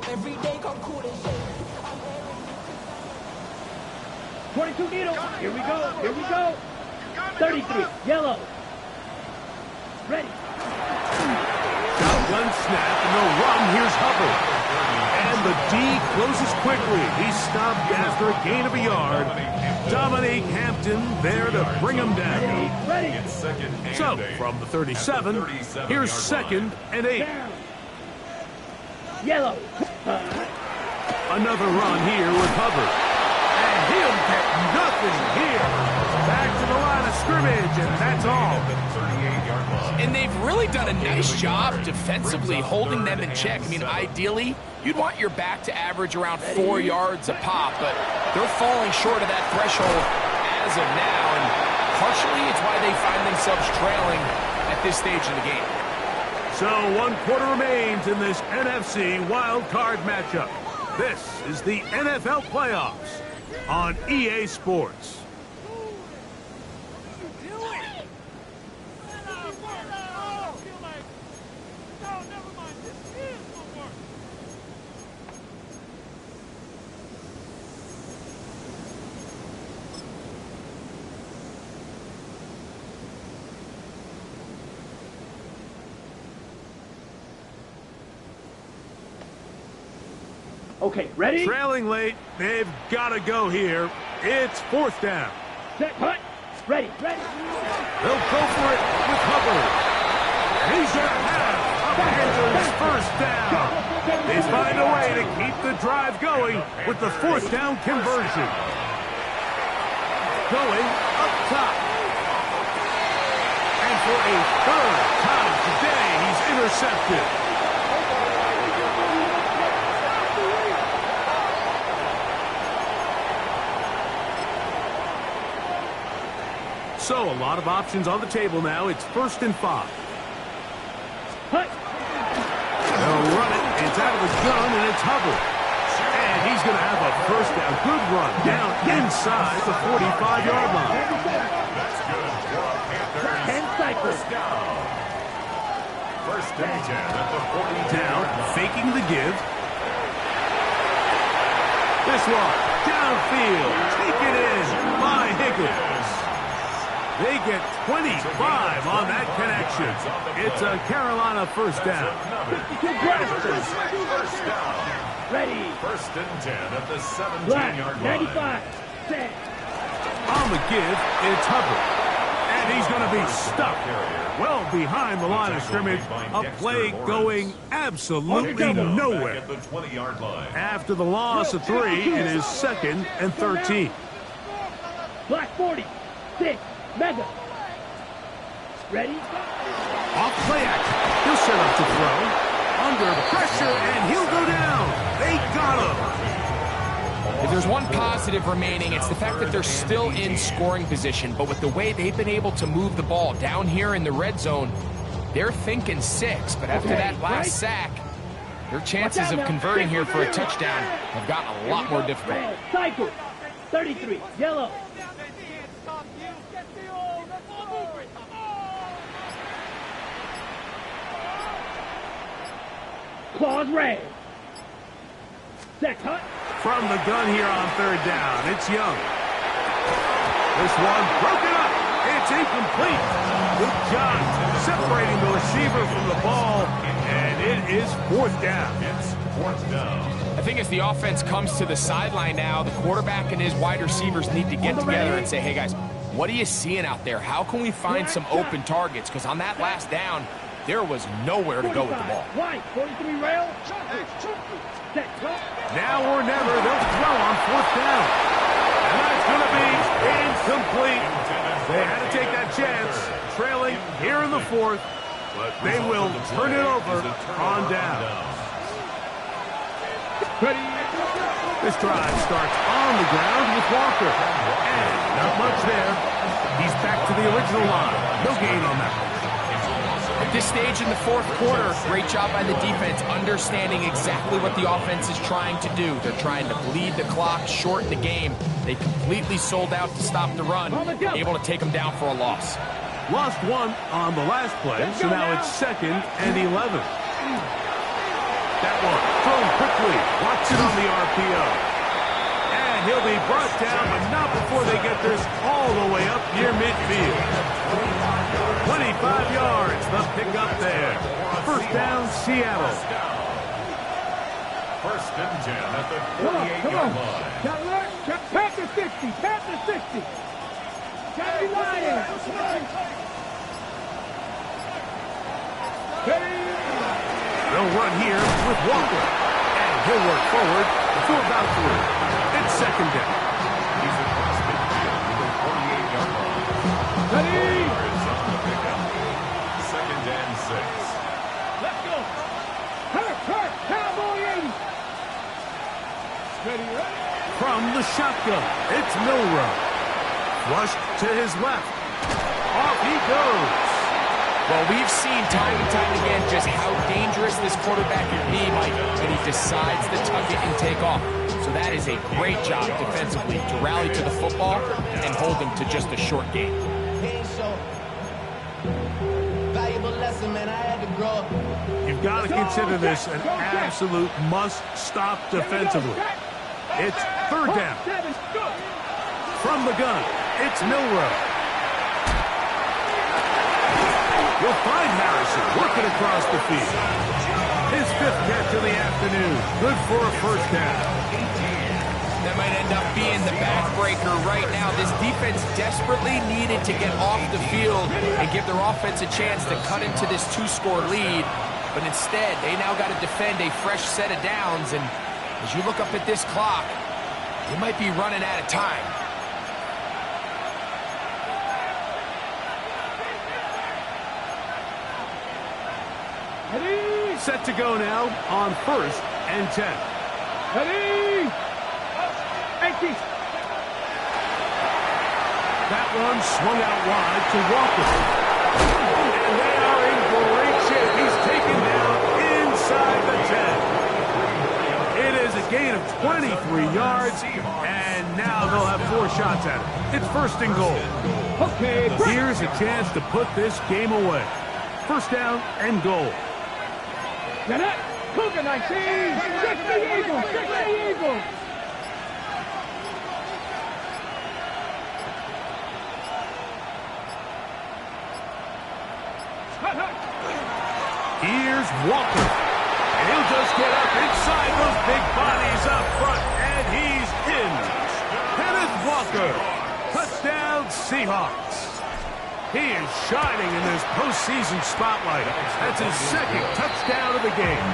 [SPEAKER 5] Every day come cool and shit.
[SPEAKER 2] 22 needle. Here we go. Here we go. 33. Yellow. Ready.
[SPEAKER 1] Shotgun snap, and they'll run. Here's Hubbard. And the D closes quickly. He's stopped after a gain of a yard. Dominique Hampton there to bring him down.
[SPEAKER 2] Ready.
[SPEAKER 3] It's second and
[SPEAKER 1] So,
[SPEAKER 3] 8.
[SPEAKER 1] from the 37, here's 2nd and 8.
[SPEAKER 2] Down. Yellow.
[SPEAKER 1] Another run here with Hubbard. And he'll get nothing here. Back to the line of scrimmage, and that's all.
[SPEAKER 3] The 38-yard line.
[SPEAKER 4] And they've really done a nice job defensively holding them in check. I mean, ideally, you'd want your back to average around 4 yards a pop, but they're falling short of that threshold as of now, and partially it's why they find themselves trailing at this stage in the game.
[SPEAKER 1] So 1 quarter remains in this NFC wild card matchup. This is the NFL playoffs on EA Sports.
[SPEAKER 2] Okay, ready?
[SPEAKER 1] Trailing late, they've got to go here. It's 4th down.
[SPEAKER 2] Set, cut. Ready, ready.
[SPEAKER 1] They'll go for it with Hubbard. He's going to have a Panthers first down. They find a way to keep the drive going with the 4th down conversion. Going up top. And for a 3rd time today, he's intercepted. So a lot of options on the table now. It's 1st and 5.
[SPEAKER 2] Hut.
[SPEAKER 1] They'll run it. It's out of the gun, and it's Hubbard. And he's going to have a first down. Good run down inside the 45-yard line.
[SPEAKER 3] That's good for a Panthers
[SPEAKER 2] 10 cycles.
[SPEAKER 3] first down. First and 10 at the 42-yard
[SPEAKER 1] Down,
[SPEAKER 3] line.
[SPEAKER 1] faking the give. This one, downfield, taken in by Higgins. They get 25 on that connection. It's a Carolina first down.
[SPEAKER 2] 52 blasters.
[SPEAKER 3] First down.
[SPEAKER 2] Ready.
[SPEAKER 3] First and 10 at the
[SPEAKER 2] Black.
[SPEAKER 3] 17-yard line.
[SPEAKER 2] 95. Set.
[SPEAKER 1] On the give, it's Hubbard. And he's going to be stuck well behind the line of scrimmage. A play going absolutely
[SPEAKER 3] Back
[SPEAKER 1] nowhere.
[SPEAKER 3] at the 20-yard line.
[SPEAKER 1] After the loss of 3, it is 2nd and 13.
[SPEAKER 2] Black 40. 6. Mega. Ready?
[SPEAKER 1] Off play action. He'll set up to throw. Under pressure, and he'll go down. They got him.
[SPEAKER 4] If there's one positive remaining, it's the fact that they're still in scoring position. But with the way they've been able to move the ball down here in the red zone, they're thinking 6. But after that last sack, their chances of converting here for a touchdown have gotten a lot more difficult.
[SPEAKER 2] Red. Cycle. 33. Yellow. Claws red. Set cut.
[SPEAKER 1] from the gun here on third down. It's Young. This one broken up. It's incomplete. Good job separating the receiver from the ball, and it is fourth down.
[SPEAKER 3] It's fourth down.
[SPEAKER 4] I think as the offense comes to the sideline now, the quarterback and his wide receivers need to get together and say, hey, guys, what are you seeing out there? How can we find some open targets? Because on that last down, there was nowhere to go with the ball.
[SPEAKER 2] White, 43 rail.
[SPEAKER 1] Now or never, they'll throw on fourth down. And that's going to be incomplete. They had to take that chance, trailing here in the fourth, but they will turn it over on down. This drive starts on the ground with Walker. And not much there. He's back to the original line. No gain on that one.
[SPEAKER 4] At this stage in the fourth quarter, great job by the defense understanding exactly what the offense is trying to do. They're trying to bleed the clock, shorten the game. They completely sold out to stop the run, able to take them down for a loss.
[SPEAKER 1] Lost one on the last play, so now it's 2nd and 11. That one thrown quickly. Watch it on the RPO. And he'll be brought down, but not before they get this all the way up near midfield. 25 yards, the pickup there. First down, Seattle.
[SPEAKER 3] First and 10 at the 48-yard line.
[SPEAKER 2] Panther 60, Panther 60. Got me lying.
[SPEAKER 1] They'll run here with Walker. And he'll work forward for about 3. It's 2nd down.
[SPEAKER 3] He's across midfield to the 48-yard line.
[SPEAKER 2] Ready?
[SPEAKER 3] Is on the pickup. 2nd and 6.
[SPEAKER 2] Let's go. Hurt, Cowboy 80. Ready, ready.
[SPEAKER 1] From the shotgun, it's Milrow. Flushed to his left. Off he goes.
[SPEAKER 4] Well, we've seen time and time again just how dangerous this quarterback can be, Mike, when he decides to tuck it and take off. So that is a great job defensively to rally to the football and hold him to just a short gain.
[SPEAKER 5] Valuable lesson, man. I had to grow up.
[SPEAKER 1] You've got to consider this an absolute must-stop defensively. It's 3rd down. From the gun, it's Milrow. You'll find Harrison working across the field. His 5th catch of the afternoon. Good for a first down.
[SPEAKER 4] That might end up being the backbreaker right now. This defense desperately needed to get off the field and give their offense a chance to cut into this 2-score lead. But instead, they now got to defend a fresh set of downs. And as you look up at this clock, they might be running out of time.
[SPEAKER 2] Ready?
[SPEAKER 1] Set to go now on 1st and 10.
[SPEAKER 2] Ready? 18.
[SPEAKER 1] That one swung out wide to Walker. And they are in great shape. He's taken down inside the 10. It is a gain of 23 yards, and now they'll have 4 shots at it. It's 1st and goal.
[SPEAKER 2] Okay.
[SPEAKER 1] Here's a chance to put this game away. 1st down and goal.
[SPEAKER 2] Get it. Cougar 19. 60 Eagles. 60 Eagles.
[SPEAKER 1] Here's Walker. And he'll just get up inside those big bodies up front, and he's in. Kenneth Walker. Touchdown, Seahawks. He is shining in this postseason spotlight. That's his 2nd touchdown of the game.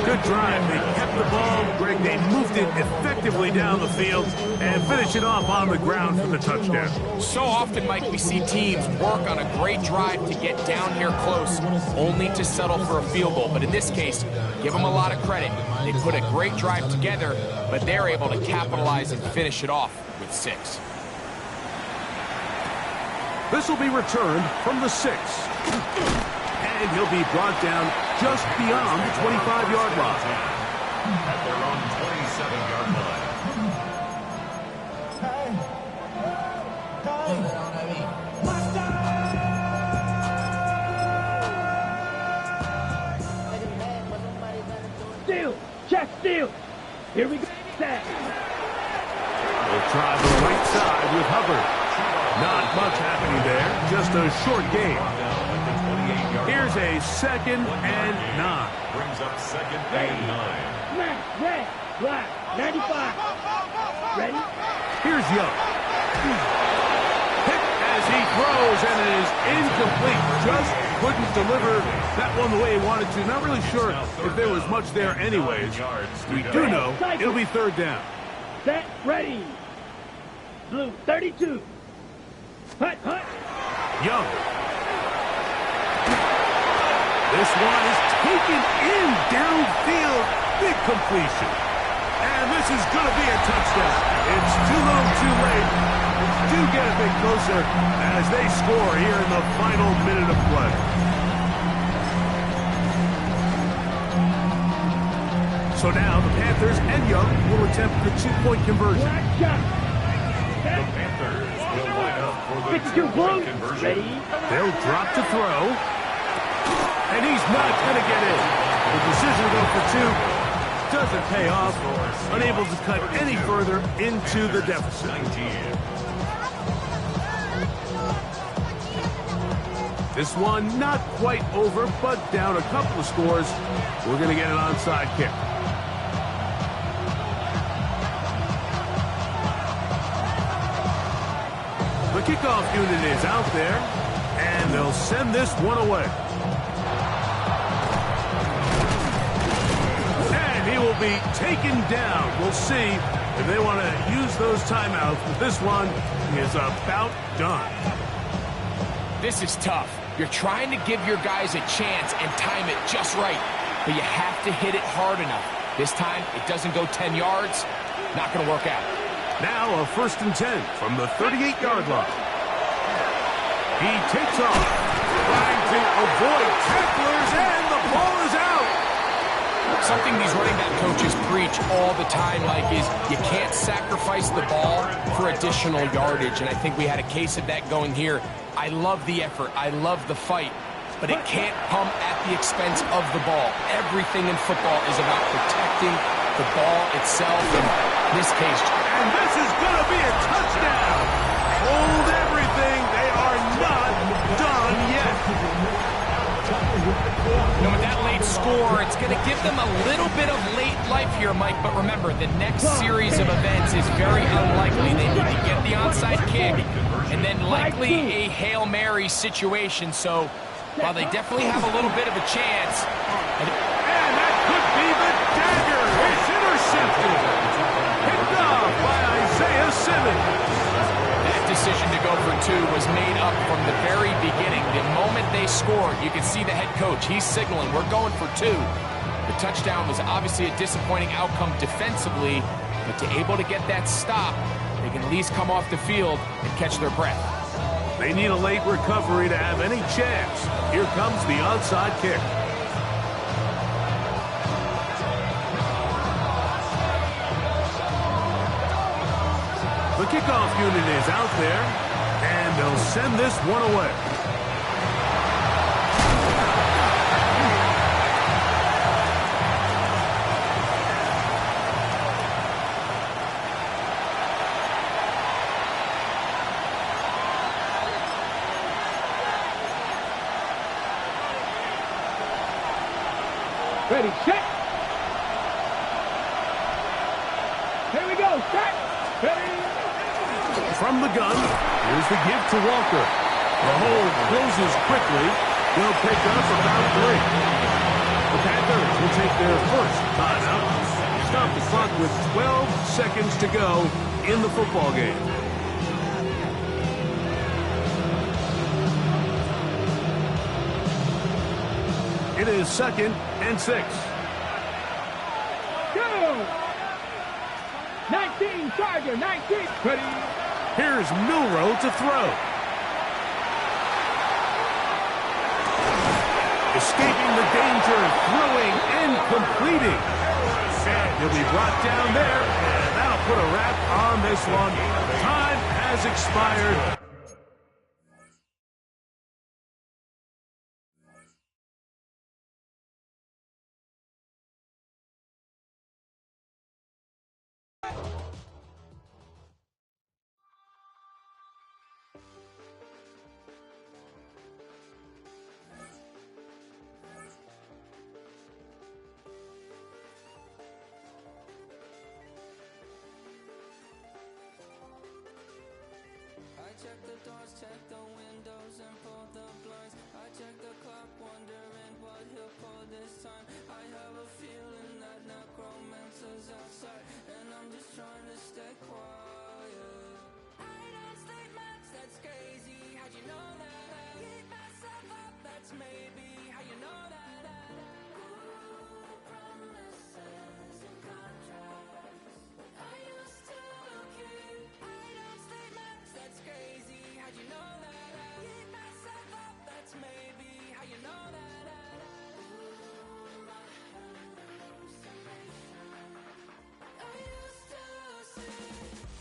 [SPEAKER 1] Good drive. They kept the ball. Greg, they moved it effectively down the field and finish it off on the ground for the touchdown.
[SPEAKER 4] So often, Mike, we see teams work on a great drive to get down here close, only to settle for a field goal. But in this case, give them a lot of credit. They put a great drive together, but they're able to capitalize and finish it off with 6.
[SPEAKER 1] This will be returned from the 6. And he'll be brought down just beyond the 25-yard line.
[SPEAKER 3] At their own 27-yard line.
[SPEAKER 2] Steal. Check steal. Here we go. Set.
[SPEAKER 1] They'll try the right side with Hubbard. Not much happening there, just a short game. Here's a 2nd and 9.
[SPEAKER 3] Brings up 2nd and 9.
[SPEAKER 2] Smash, red, black, 95. Ready?
[SPEAKER 1] Here's Young. Hit as he throws, and it is incomplete. Just couldn't deliver that one the way he wanted to. Not really sure if there was much there anyways. We do know it'll be 3rd down.
[SPEAKER 2] Set, ready. Blue, 32. Hut, hut.
[SPEAKER 1] Young. This one is taken in downfield. Big completion. And this is going to be a touchdown. It's too little too late. Do get a bit closer as they score here in the final minute of play. So now the Panthers and Young will attempt the 2-point conversion.
[SPEAKER 2] Black shot.
[SPEAKER 3] The Panthers will line up for the
[SPEAKER 2] 52
[SPEAKER 3] 2-point
[SPEAKER 2] blue.
[SPEAKER 3] conversion.
[SPEAKER 2] Ready?
[SPEAKER 1] They'll drop to throw. And he's not going to get in. The decision to go for 2 doesn't pay off. Unable to cut any further into the deficit.
[SPEAKER 3] 19.
[SPEAKER 1] This one not quite over, but down a couple of scores. We're going to get an onside kick. The kickoff unit is out there, and they'll send this one away. And he will be taken down. We'll see if they want to use those timeouts, but this one is about done.
[SPEAKER 4] This is tough. You're trying to give your guys a chance and time it just right, but you have to hit it hard enough. This time, it doesn't go 10 yards. Not going to work out.
[SPEAKER 1] Now a 1st and 10 from the 38-yard line. He takes off, trying to avoid tacklers, and the ball is out.
[SPEAKER 4] Something these running back coaches preach all the time, Mike, is you can't sacrifice the ball for additional yardage, and I think we had a case of that going here. I love the effort. I love the fight, but it can't come at the expense of the ball. Everything in football is about protecting the ball itself, and in this case.
[SPEAKER 1] And this is going to be a touchdown. Hold everything. They are not done yet.
[SPEAKER 4] You know, with that late score, it's going to give them a little bit of late life here, Mike. But remember, the next series of events is very unlikely. They need to get the onside kick and then likely a Hail Mary situation. So while they definitely have a little bit of a chance.
[SPEAKER 1] And that could be the dagger. It's intercepted. Picked off by Isaiah Simmons.
[SPEAKER 4] That decision to go for 2 was made up from the very beginning. The moment they scored, you can see the head coach. He's signaling, we're going for 2. The touchdown was obviously a disappointing outcome defensively, but to able to get that stop, they can at least come off the field and catch their breath.
[SPEAKER 1] They need a late recovery to have any chance. Here comes the onside kick. The kickoff unit is out there, and they'll send this one away.
[SPEAKER 2] Ready, set. Here we go, set. Ready.
[SPEAKER 1] From the gun, here's the give to Walker. The hole closes quickly. They'll pick up about 3. The Panthers will take their first timeout. Stop the clock with 12 seconds to go in the football game. It is 2nd and 6.
[SPEAKER 2] Go. 19, Charger, 19. Ready.
[SPEAKER 1] Here's Milrow to throw. Escaping the danger, throwing and completing. And he'll be brought down there, and that'll put a wrap on this one. Time has expired.
[SPEAKER 6] check the clock, wondering what he'll pull this time. I have a feeling that necromancer's outside, and I'm just trying to stay quiet. I don't sleep much, that's crazy. How'd you know that? Keep myself up, that's maybe how you know that. Ooh, promises and contracts. Are you still okay? I don't sleep much, that's crazy. How'd you know that? Keep myself up, that's maybe how you know that. Ooh, my hallucination. Are you still asleep?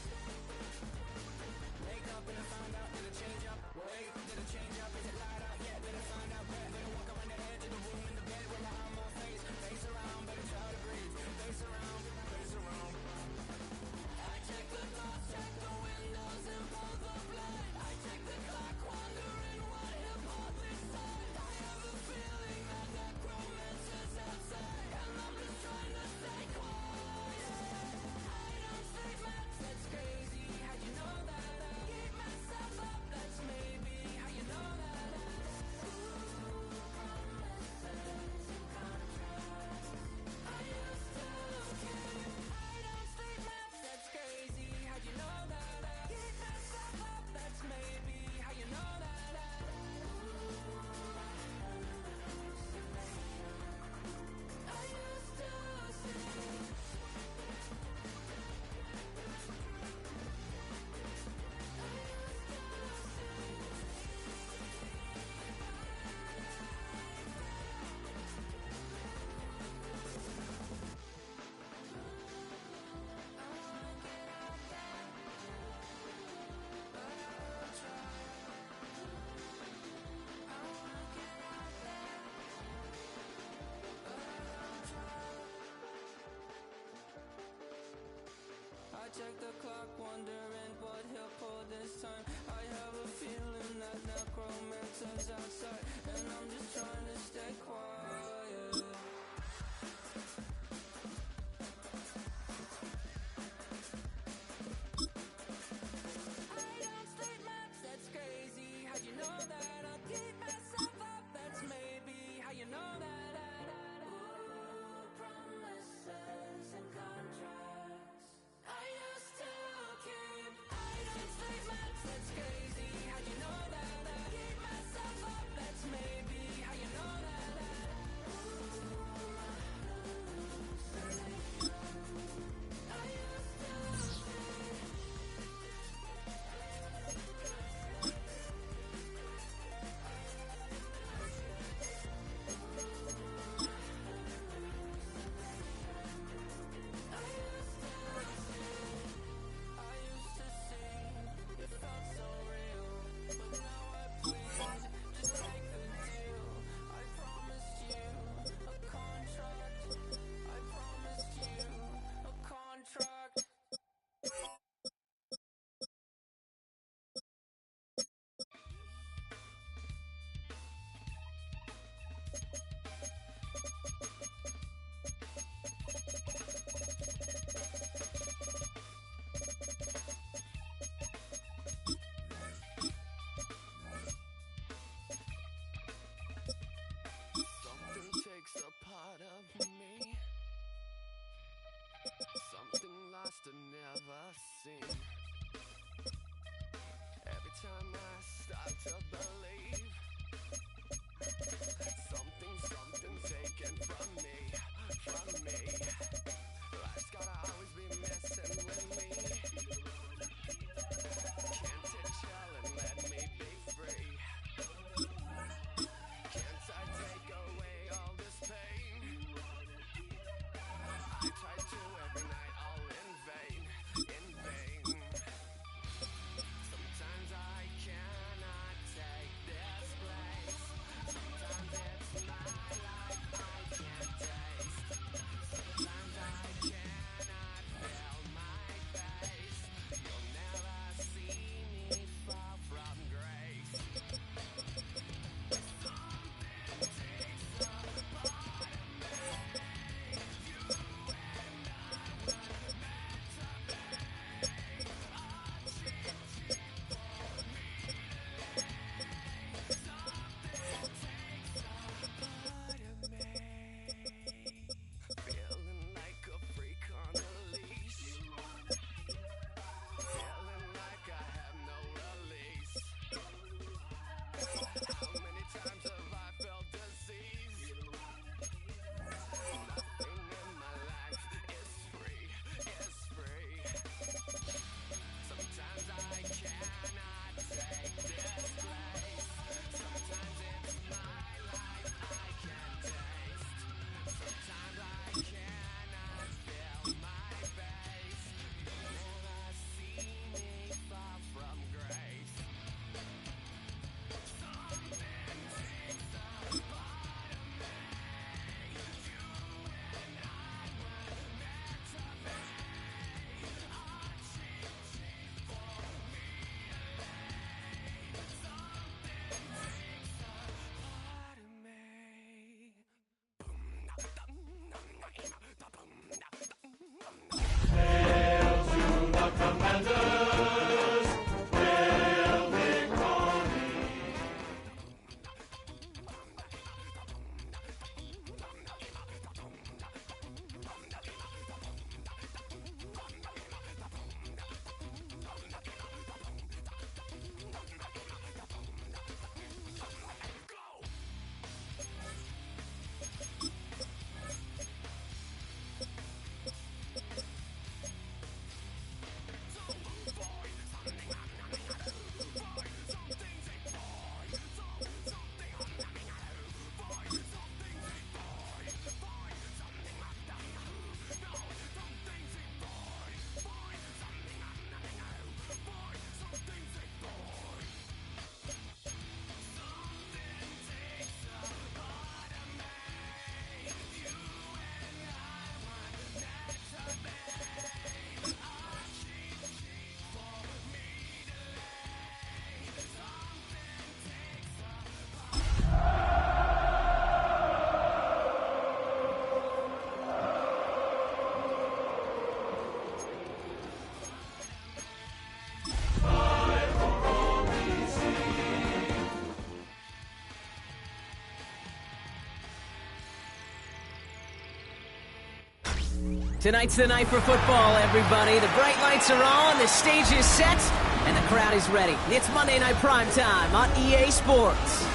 [SPEAKER 7] Tonight's the night for football, everybody. The bright lights are on, the stage is set, and the crowd is ready. It's Monday Night Primetime on EA Sports.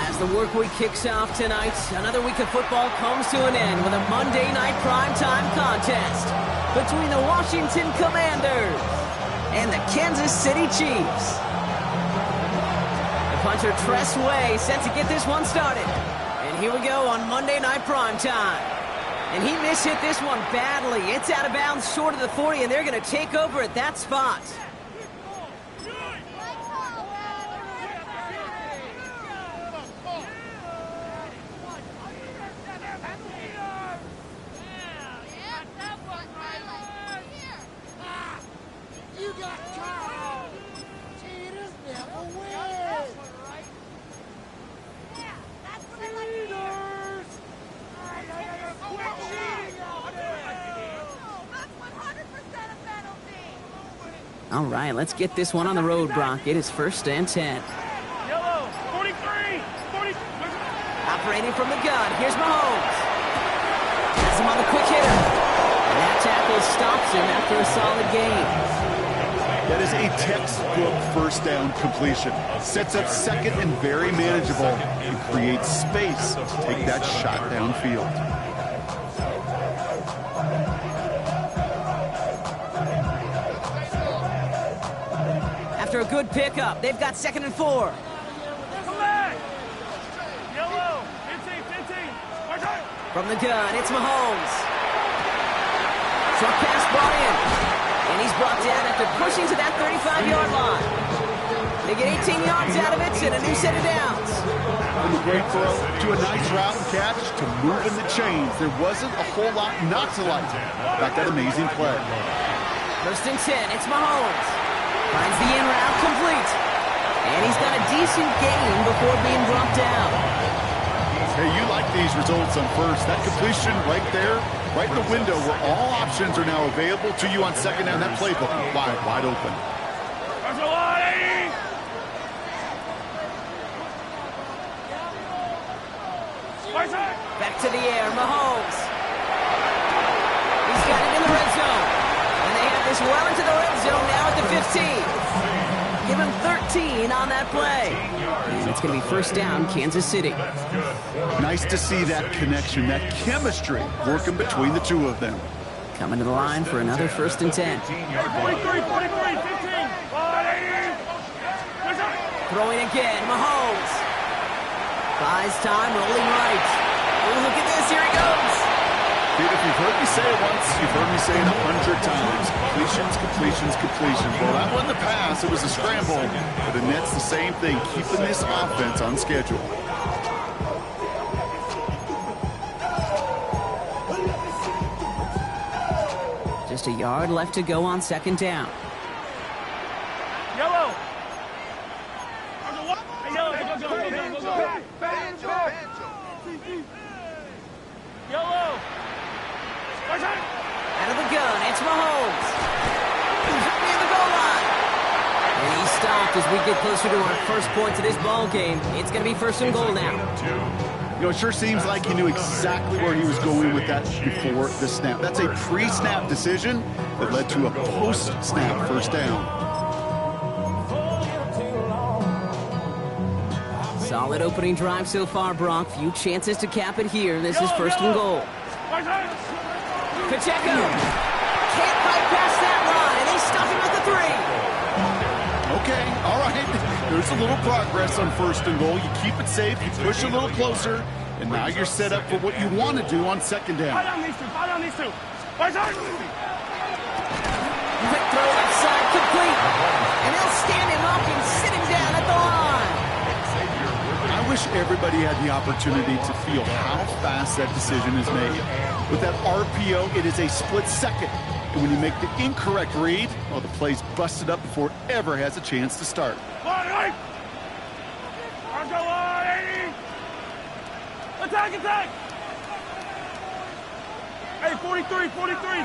[SPEAKER 7] As the work week kicks off tonight, another week of football comes to an end with a Monday Night Primetime contest between the Washington Commanders and the Kansas City Chiefs. The punter Tress Way set to get this one started. And here we go on Monday Night Primetime. And he mishit this one badly. It's out of bounds short of the 40, and they're going to take over at that spot. All right, let's get this one on the road, Brock. It is 1st and 10.
[SPEAKER 2] Yellow, 43, 40.
[SPEAKER 7] Operating from the gun, here's Mahomes. Has him on the quick hitter. And that tackle stops him after a solid gain.
[SPEAKER 8] That is a textbook first down completion. Sets up second and very manageable and creates space to take that shot downfield.
[SPEAKER 7] After a good pickup, they've got 2nd and 4.
[SPEAKER 2] Come back. Yellow, 15.
[SPEAKER 7] From the gun, it's Mahomes. Short pass brought in. And he's brought down after pushing to that 35-yard line. They get 18 yards out of it and a new set of downs.
[SPEAKER 8] From a great throw to a nice route and catch to moving the chains. There wasn't a whole lot not to like about that amazing play.
[SPEAKER 7] 1st and 10, it's Mahomes. Finds the in route complete. And he's got a decent gain before being brought down.
[SPEAKER 8] Hey, you like these results on first. That completion right there, right in the window where all options are now available to you on 2nd down. That playbook wide open.
[SPEAKER 7] Back to the air, Mahomes. He's got it in the red zone. And they have this well into the red zone now at the 15. Give him 13 on that play. And it's going to be 1st down, Kansas City.
[SPEAKER 8] Nice to see that connection, that chemistry working between the two of them.
[SPEAKER 7] Coming to the line for another 1st and 10.
[SPEAKER 2] 43, 15.
[SPEAKER 7] Throwing again, Mahomes. Buys time, rolling right. Oh, look at this, here he goes.
[SPEAKER 8] Dude, if you've heard me say it once, you've heard me say it 100 times. Completions. Well, that wasn't the pass, it was a scramble. But the Nets, the same thing, keeping this offense on schedule.
[SPEAKER 7] Just a yard left to go on 2nd down.
[SPEAKER 2] Yellow. Yellow.
[SPEAKER 7] Out of the gun, it's Mahomes. He's near the goal line. And he's stopped as we get closer to our first points of this ball game. It's going to be 1st and goal now.
[SPEAKER 8] You know, it sure seems like he knew exactly where he was going with that before the snap. That's a pre-snap decision that led to a post-snap 1st down.
[SPEAKER 7] Solid opening drive so far, Brock. Few chances to cap it here. This is 1st and goal. Pacheco can't fight past that line, and they stop him at the 3.
[SPEAKER 8] Okay, all right. There's a little progress on 1st and goal. You keep it safe, you push a little closer, and now you're set up for what you want to do on 2nd down.
[SPEAKER 2] Fight on these two.
[SPEAKER 7] Quick throw left side, complete. And they'll stand him up and sit him down at the line.
[SPEAKER 8] I wish everybody had the opportunity to feel how fast that decision is made. With that RPO, it is a split second. And when you make the incorrect read, well, the play's busted up before it ever has a chance to start.
[SPEAKER 2] Attack! Hey, 43, 15.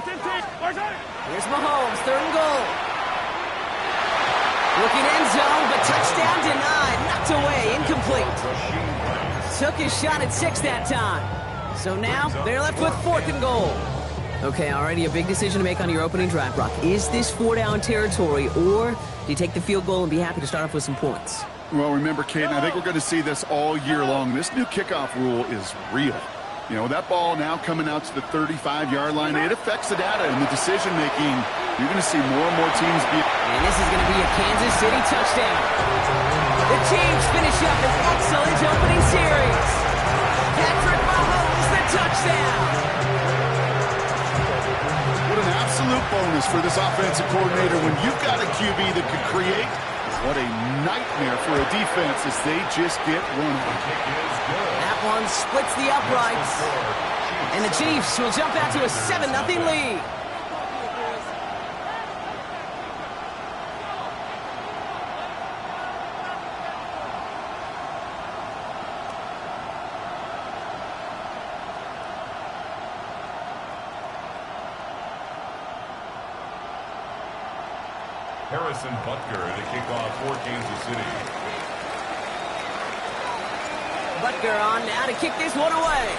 [SPEAKER 7] Here's Mahomes, 3rd and goal. Looking end zone, but touchdown denied. Knocked away, incomplete. Took his shot at 6 that time. So now they're left with 4th and goal. Okay, already a big decision to make on your opening drive, Brock. Is this 4-down territory, or do you take the field goal and be happy to start off with some points?
[SPEAKER 8] Well, remember, Caden, I think we're going to see this all year long. This new kickoff rule is real. You know, that ball now coming out to the 35-yard line, it affects the data and the decision-making. You're going to see more and more teams be...
[SPEAKER 7] And this is going to be a Kansas City touchdown. The Chiefs finish up an excellent opening series. Patrick Mahomes, the touchdown.
[SPEAKER 8] What an absolute bonus for this offensive coordinator when you've got a QB that could create. What a nightmare for a defense as they just get run over.
[SPEAKER 7] That one splits the uprights. And the Chiefs will jump out to a 7-0 lead.
[SPEAKER 3] Harrison Butker to kick off for Kansas City.
[SPEAKER 7] Butker on now to kick this one away.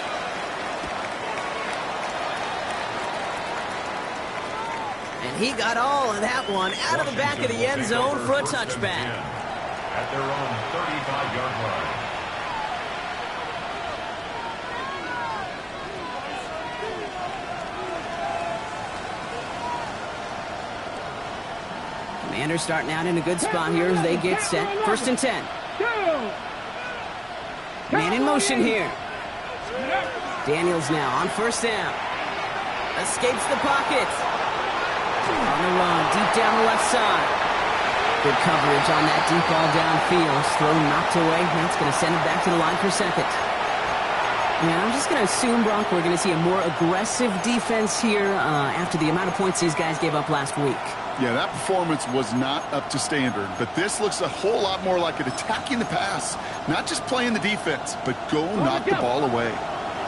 [SPEAKER 7] And he got all of that one out of the back of the end zone for a touchback.
[SPEAKER 3] At their own 35-yard line.
[SPEAKER 7] Commanders starting out in a good spot here as they get set. 1st and 10. Man in motion here. Daniels now on 1st down. Escapes the pocket. On the run, deep down the left side. Good coverage on that deep ball downfield. Throw knocked away. That's going to send it back to the line for 2nd. Yeah, I'm just going to assume, Brock, we're going to see a more aggressive defense here after the amount of points these guys gave up last week.
[SPEAKER 8] Yeah, that performance was not up to standard, but this looks a whole lot more like it attacking the pass. Not just playing the defense, but go knock the ball away.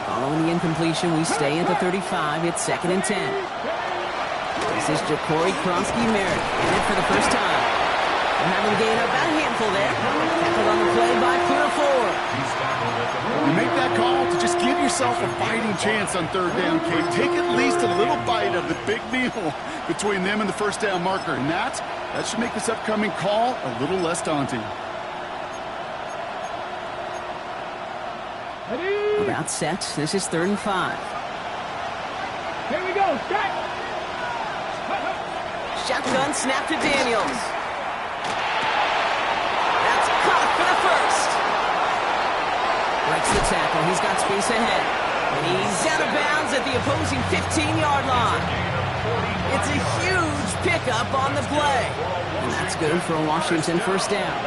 [SPEAKER 7] Following the incompletion, we stay at the 35. It's 2nd and 10. This is Ja'Cory Kronsky-Merritt in it for the first time. We'll have him gain about a handful there. Tackled on the play by clear 4.
[SPEAKER 8] You make that call to just give yourself a fighting chance on 3rd down, Kate. Take at least a little bite of the big meal between them and the 1st down marker. And that should make this upcoming call a little less daunting.
[SPEAKER 7] About set. This is 3rd and 5.
[SPEAKER 2] Here we go. Set.
[SPEAKER 7] Shotgun snap to Daniels. That's caught for the 1st. Breaks the tackle. He's got space ahead. And he's out of bounds at the opposing 15-yard line. It's a huge pickup on the play. And that's good for a Washington 1st down.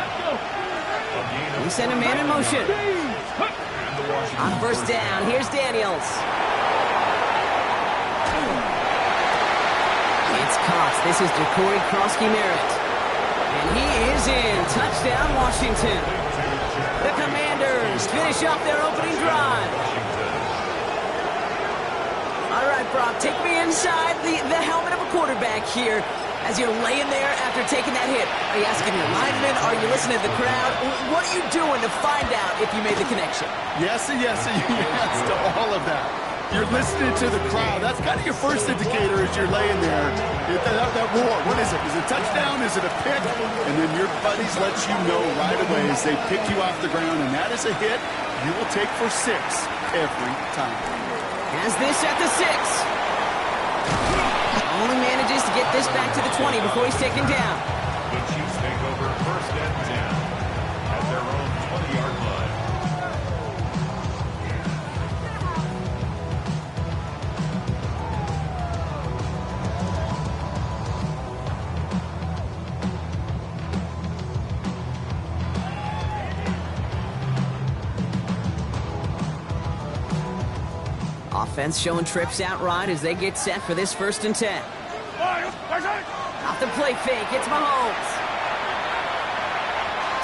[SPEAKER 7] We send a man in motion. On 1st down, here's Daniels. It's caught. This is Ja'Cory Kronsky-Merritt. And he is in. Touchdown, Washington. The Commanders finish off their opening drive. All right, Brock, take me inside the helmet of a quarterback here as you're laying there after taking that hit. Are you asking your lineman? Are you listening to the crowd? What are you doing to find out if you made the connection?
[SPEAKER 8] Yes and yes and yes to all of that. You're listening to the crowd. That's kind of your first indicator as you're laying there. That roar, what is it? Is it a touchdown? Is it a pick? And then your buddies let you know right away as they pick you off the ground, and that is a hit you will take for 6 every time.
[SPEAKER 7] Has this at the 6. Only manages to get this back to the 20 before he's taken down.
[SPEAKER 3] The Chiefs take over 1st and 10 at their own 20-yard line.
[SPEAKER 7] Offense showing trips out right as they get set for this 1st and 10. Off the play fake, it's Mahomes.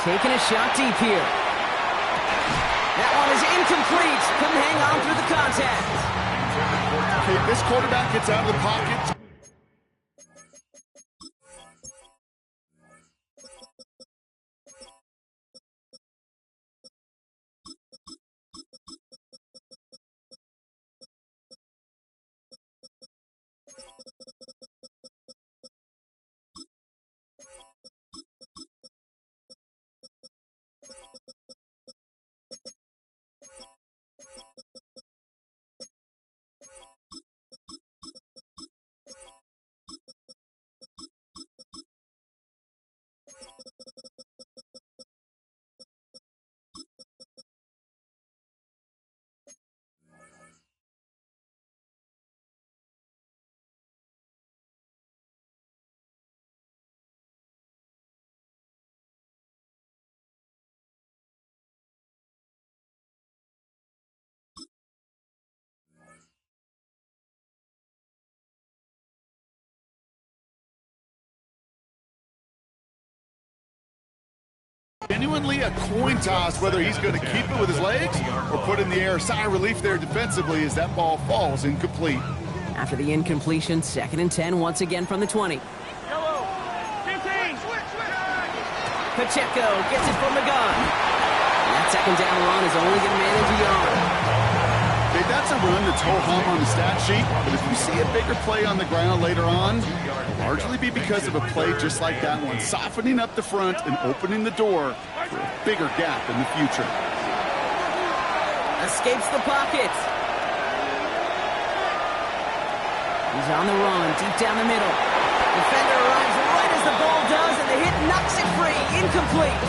[SPEAKER 7] Taking a shot deep here. That one is incomplete. Couldn't hang on through the contact.
[SPEAKER 8] Okay, this quarterback gets out of the pocket. Genuinely a coin toss whether he's going to keep it with his legs or put it in the air. Sigh of relief there defensively as that ball falls incomplete.
[SPEAKER 7] After the incompletion, 2nd and 10 once again from the 20. Pacheco gets it from the gun. And that 2nd down run is only going to manage a yard.
[SPEAKER 8] Okay, that's a run that's ho-hum on the stat sheet, but if you see a bigger play on the ground later on, it'll largely be because of a play just like that one, softening up the front and opening the door for a bigger gap in the future.
[SPEAKER 7] Escapes the pocket. He's on the run, deep down the middle. Defender arrives right as the ball does, and the hit knocks it free. Incomplete.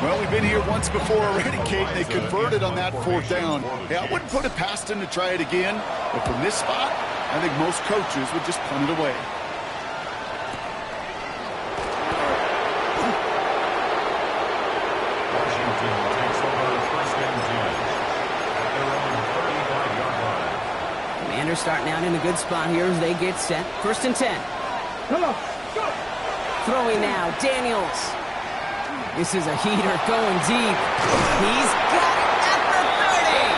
[SPEAKER 8] Well, we've been here once before already, Kate. They converted on that 4th down. Yeah, I wouldn't put it past him to try it again, but from this spot, I think most coaches would just punt it away.
[SPEAKER 3] Washington takes over 1st and 10 at their own 35-yard line.
[SPEAKER 7] Commanders starting out in a good spot here as they get set. 1st and 10.
[SPEAKER 2] Come on, go.
[SPEAKER 7] Throwing now, Daniels. This is a heater going deep. He's got it at the 30.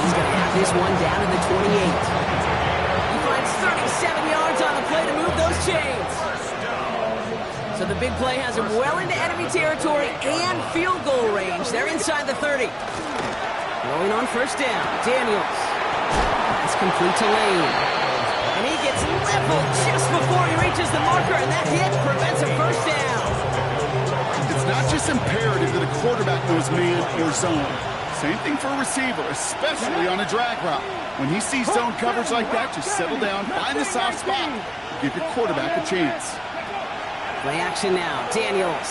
[SPEAKER 7] He's going to have this one down to the 28. He finds 37 yards on the play to move those chains. So the big play has him well into enemy territory and field goal range. They're inside the 30. Throwing on 1st down, Daniels. That's complete to Lane. And he gets leveled just before he reaches the marker, and that hit prevents a 1st down.
[SPEAKER 8] It's not just imperative that a quarterback knows man or zone. Same thing for a receiver, especially on a drag route. When he sees zone coverage like that, just settle down, find the soft spot, give your quarterback a chance.
[SPEAKER 7] Play action now, Daniels.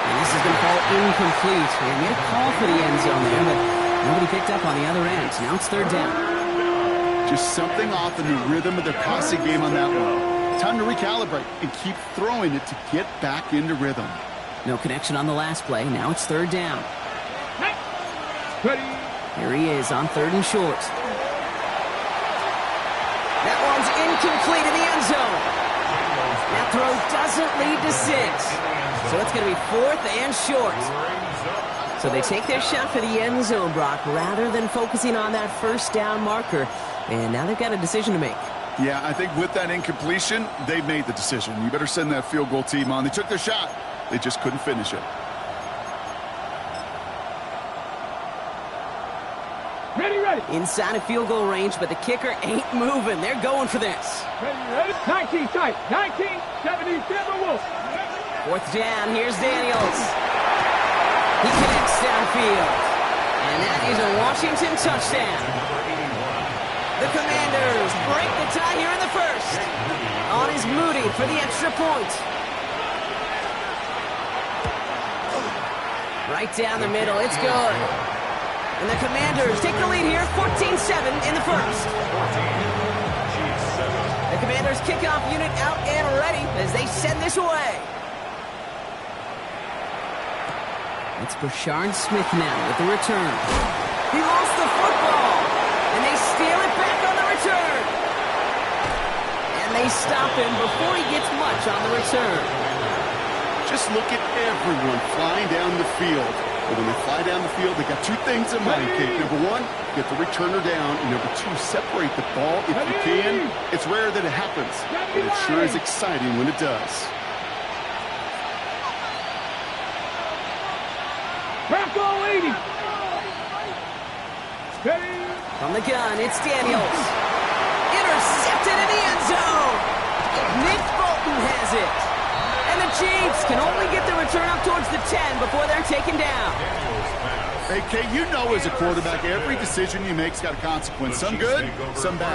[SPEAKER 7] And this is going to fall incomplete. And made a call for the end zone there, but nobody picked up on the other end. So now it's 3rd down.
[SPEAKER 8] Just something off in the rhythm of their passing game on that one. Time to recalibrate and keep throwing it to get back into rhythm.
[SPEAKER 7] No connection on the last play. Now it's 3rd down.
[SPEAKER 2] Ready.
[SPEAKER 7] Here he is on 3rd and short. That one's incomplete in the end zone. That throw doesn't lead to 6. So it's going to be 4th and short. So they take their shot for the end zone, Brock, rather than focusing on that 1st down marker. And now they've got a decision to make.
[SPEAKER 8] Yeah, I think with that incompletion, they made the decision. You better send that field goal team on. They took their shot. They just couldn't finish it.
[SPEAKER 2] Ready, ready.
[SPEAKER 7] Inside of field goal range, but the kicker ain't moving. They're going for this.
[SPEAKER 2] Ready, ready. 19 tight. 19, 77 Wolf.
[SPEAKER 7] 4th down. Here's Daniels. He connects downfield. And that is a Washington touchdown. The Commanders break the tie here in the 1st. On is Moody for the extra point. Right down the middle. It's good. And the Commanders take the lead here, 14-7 in the 1st. The Commanders kickoff unit out and ready as they send this away. It's Brashard Smith now with the return. He lost the football, and they steal it back on the return. And they stop him before he gets much on the return.
[SPEAKER 8] Just look at everyone flying down the field. But when they fly down the field, they got 2 things in mind, Kate. Number 1, get the returner down. And number 2, separate the ball if you can. It's rare that it happens, but it sure is exciting when it does.
[SPEAKER 2] Bracco 80. Steady.
[SPEAKER 7] From the gun, it's Daniels. Intercepted in the end zone. Nick Bolton has it. And the Chiefs can only get the return up towards the 10 before they're taken down.
[SPEAKER 8] Hey, Kate, you know as a quarterback, every decision you make's got a consequence. Some good, some bad.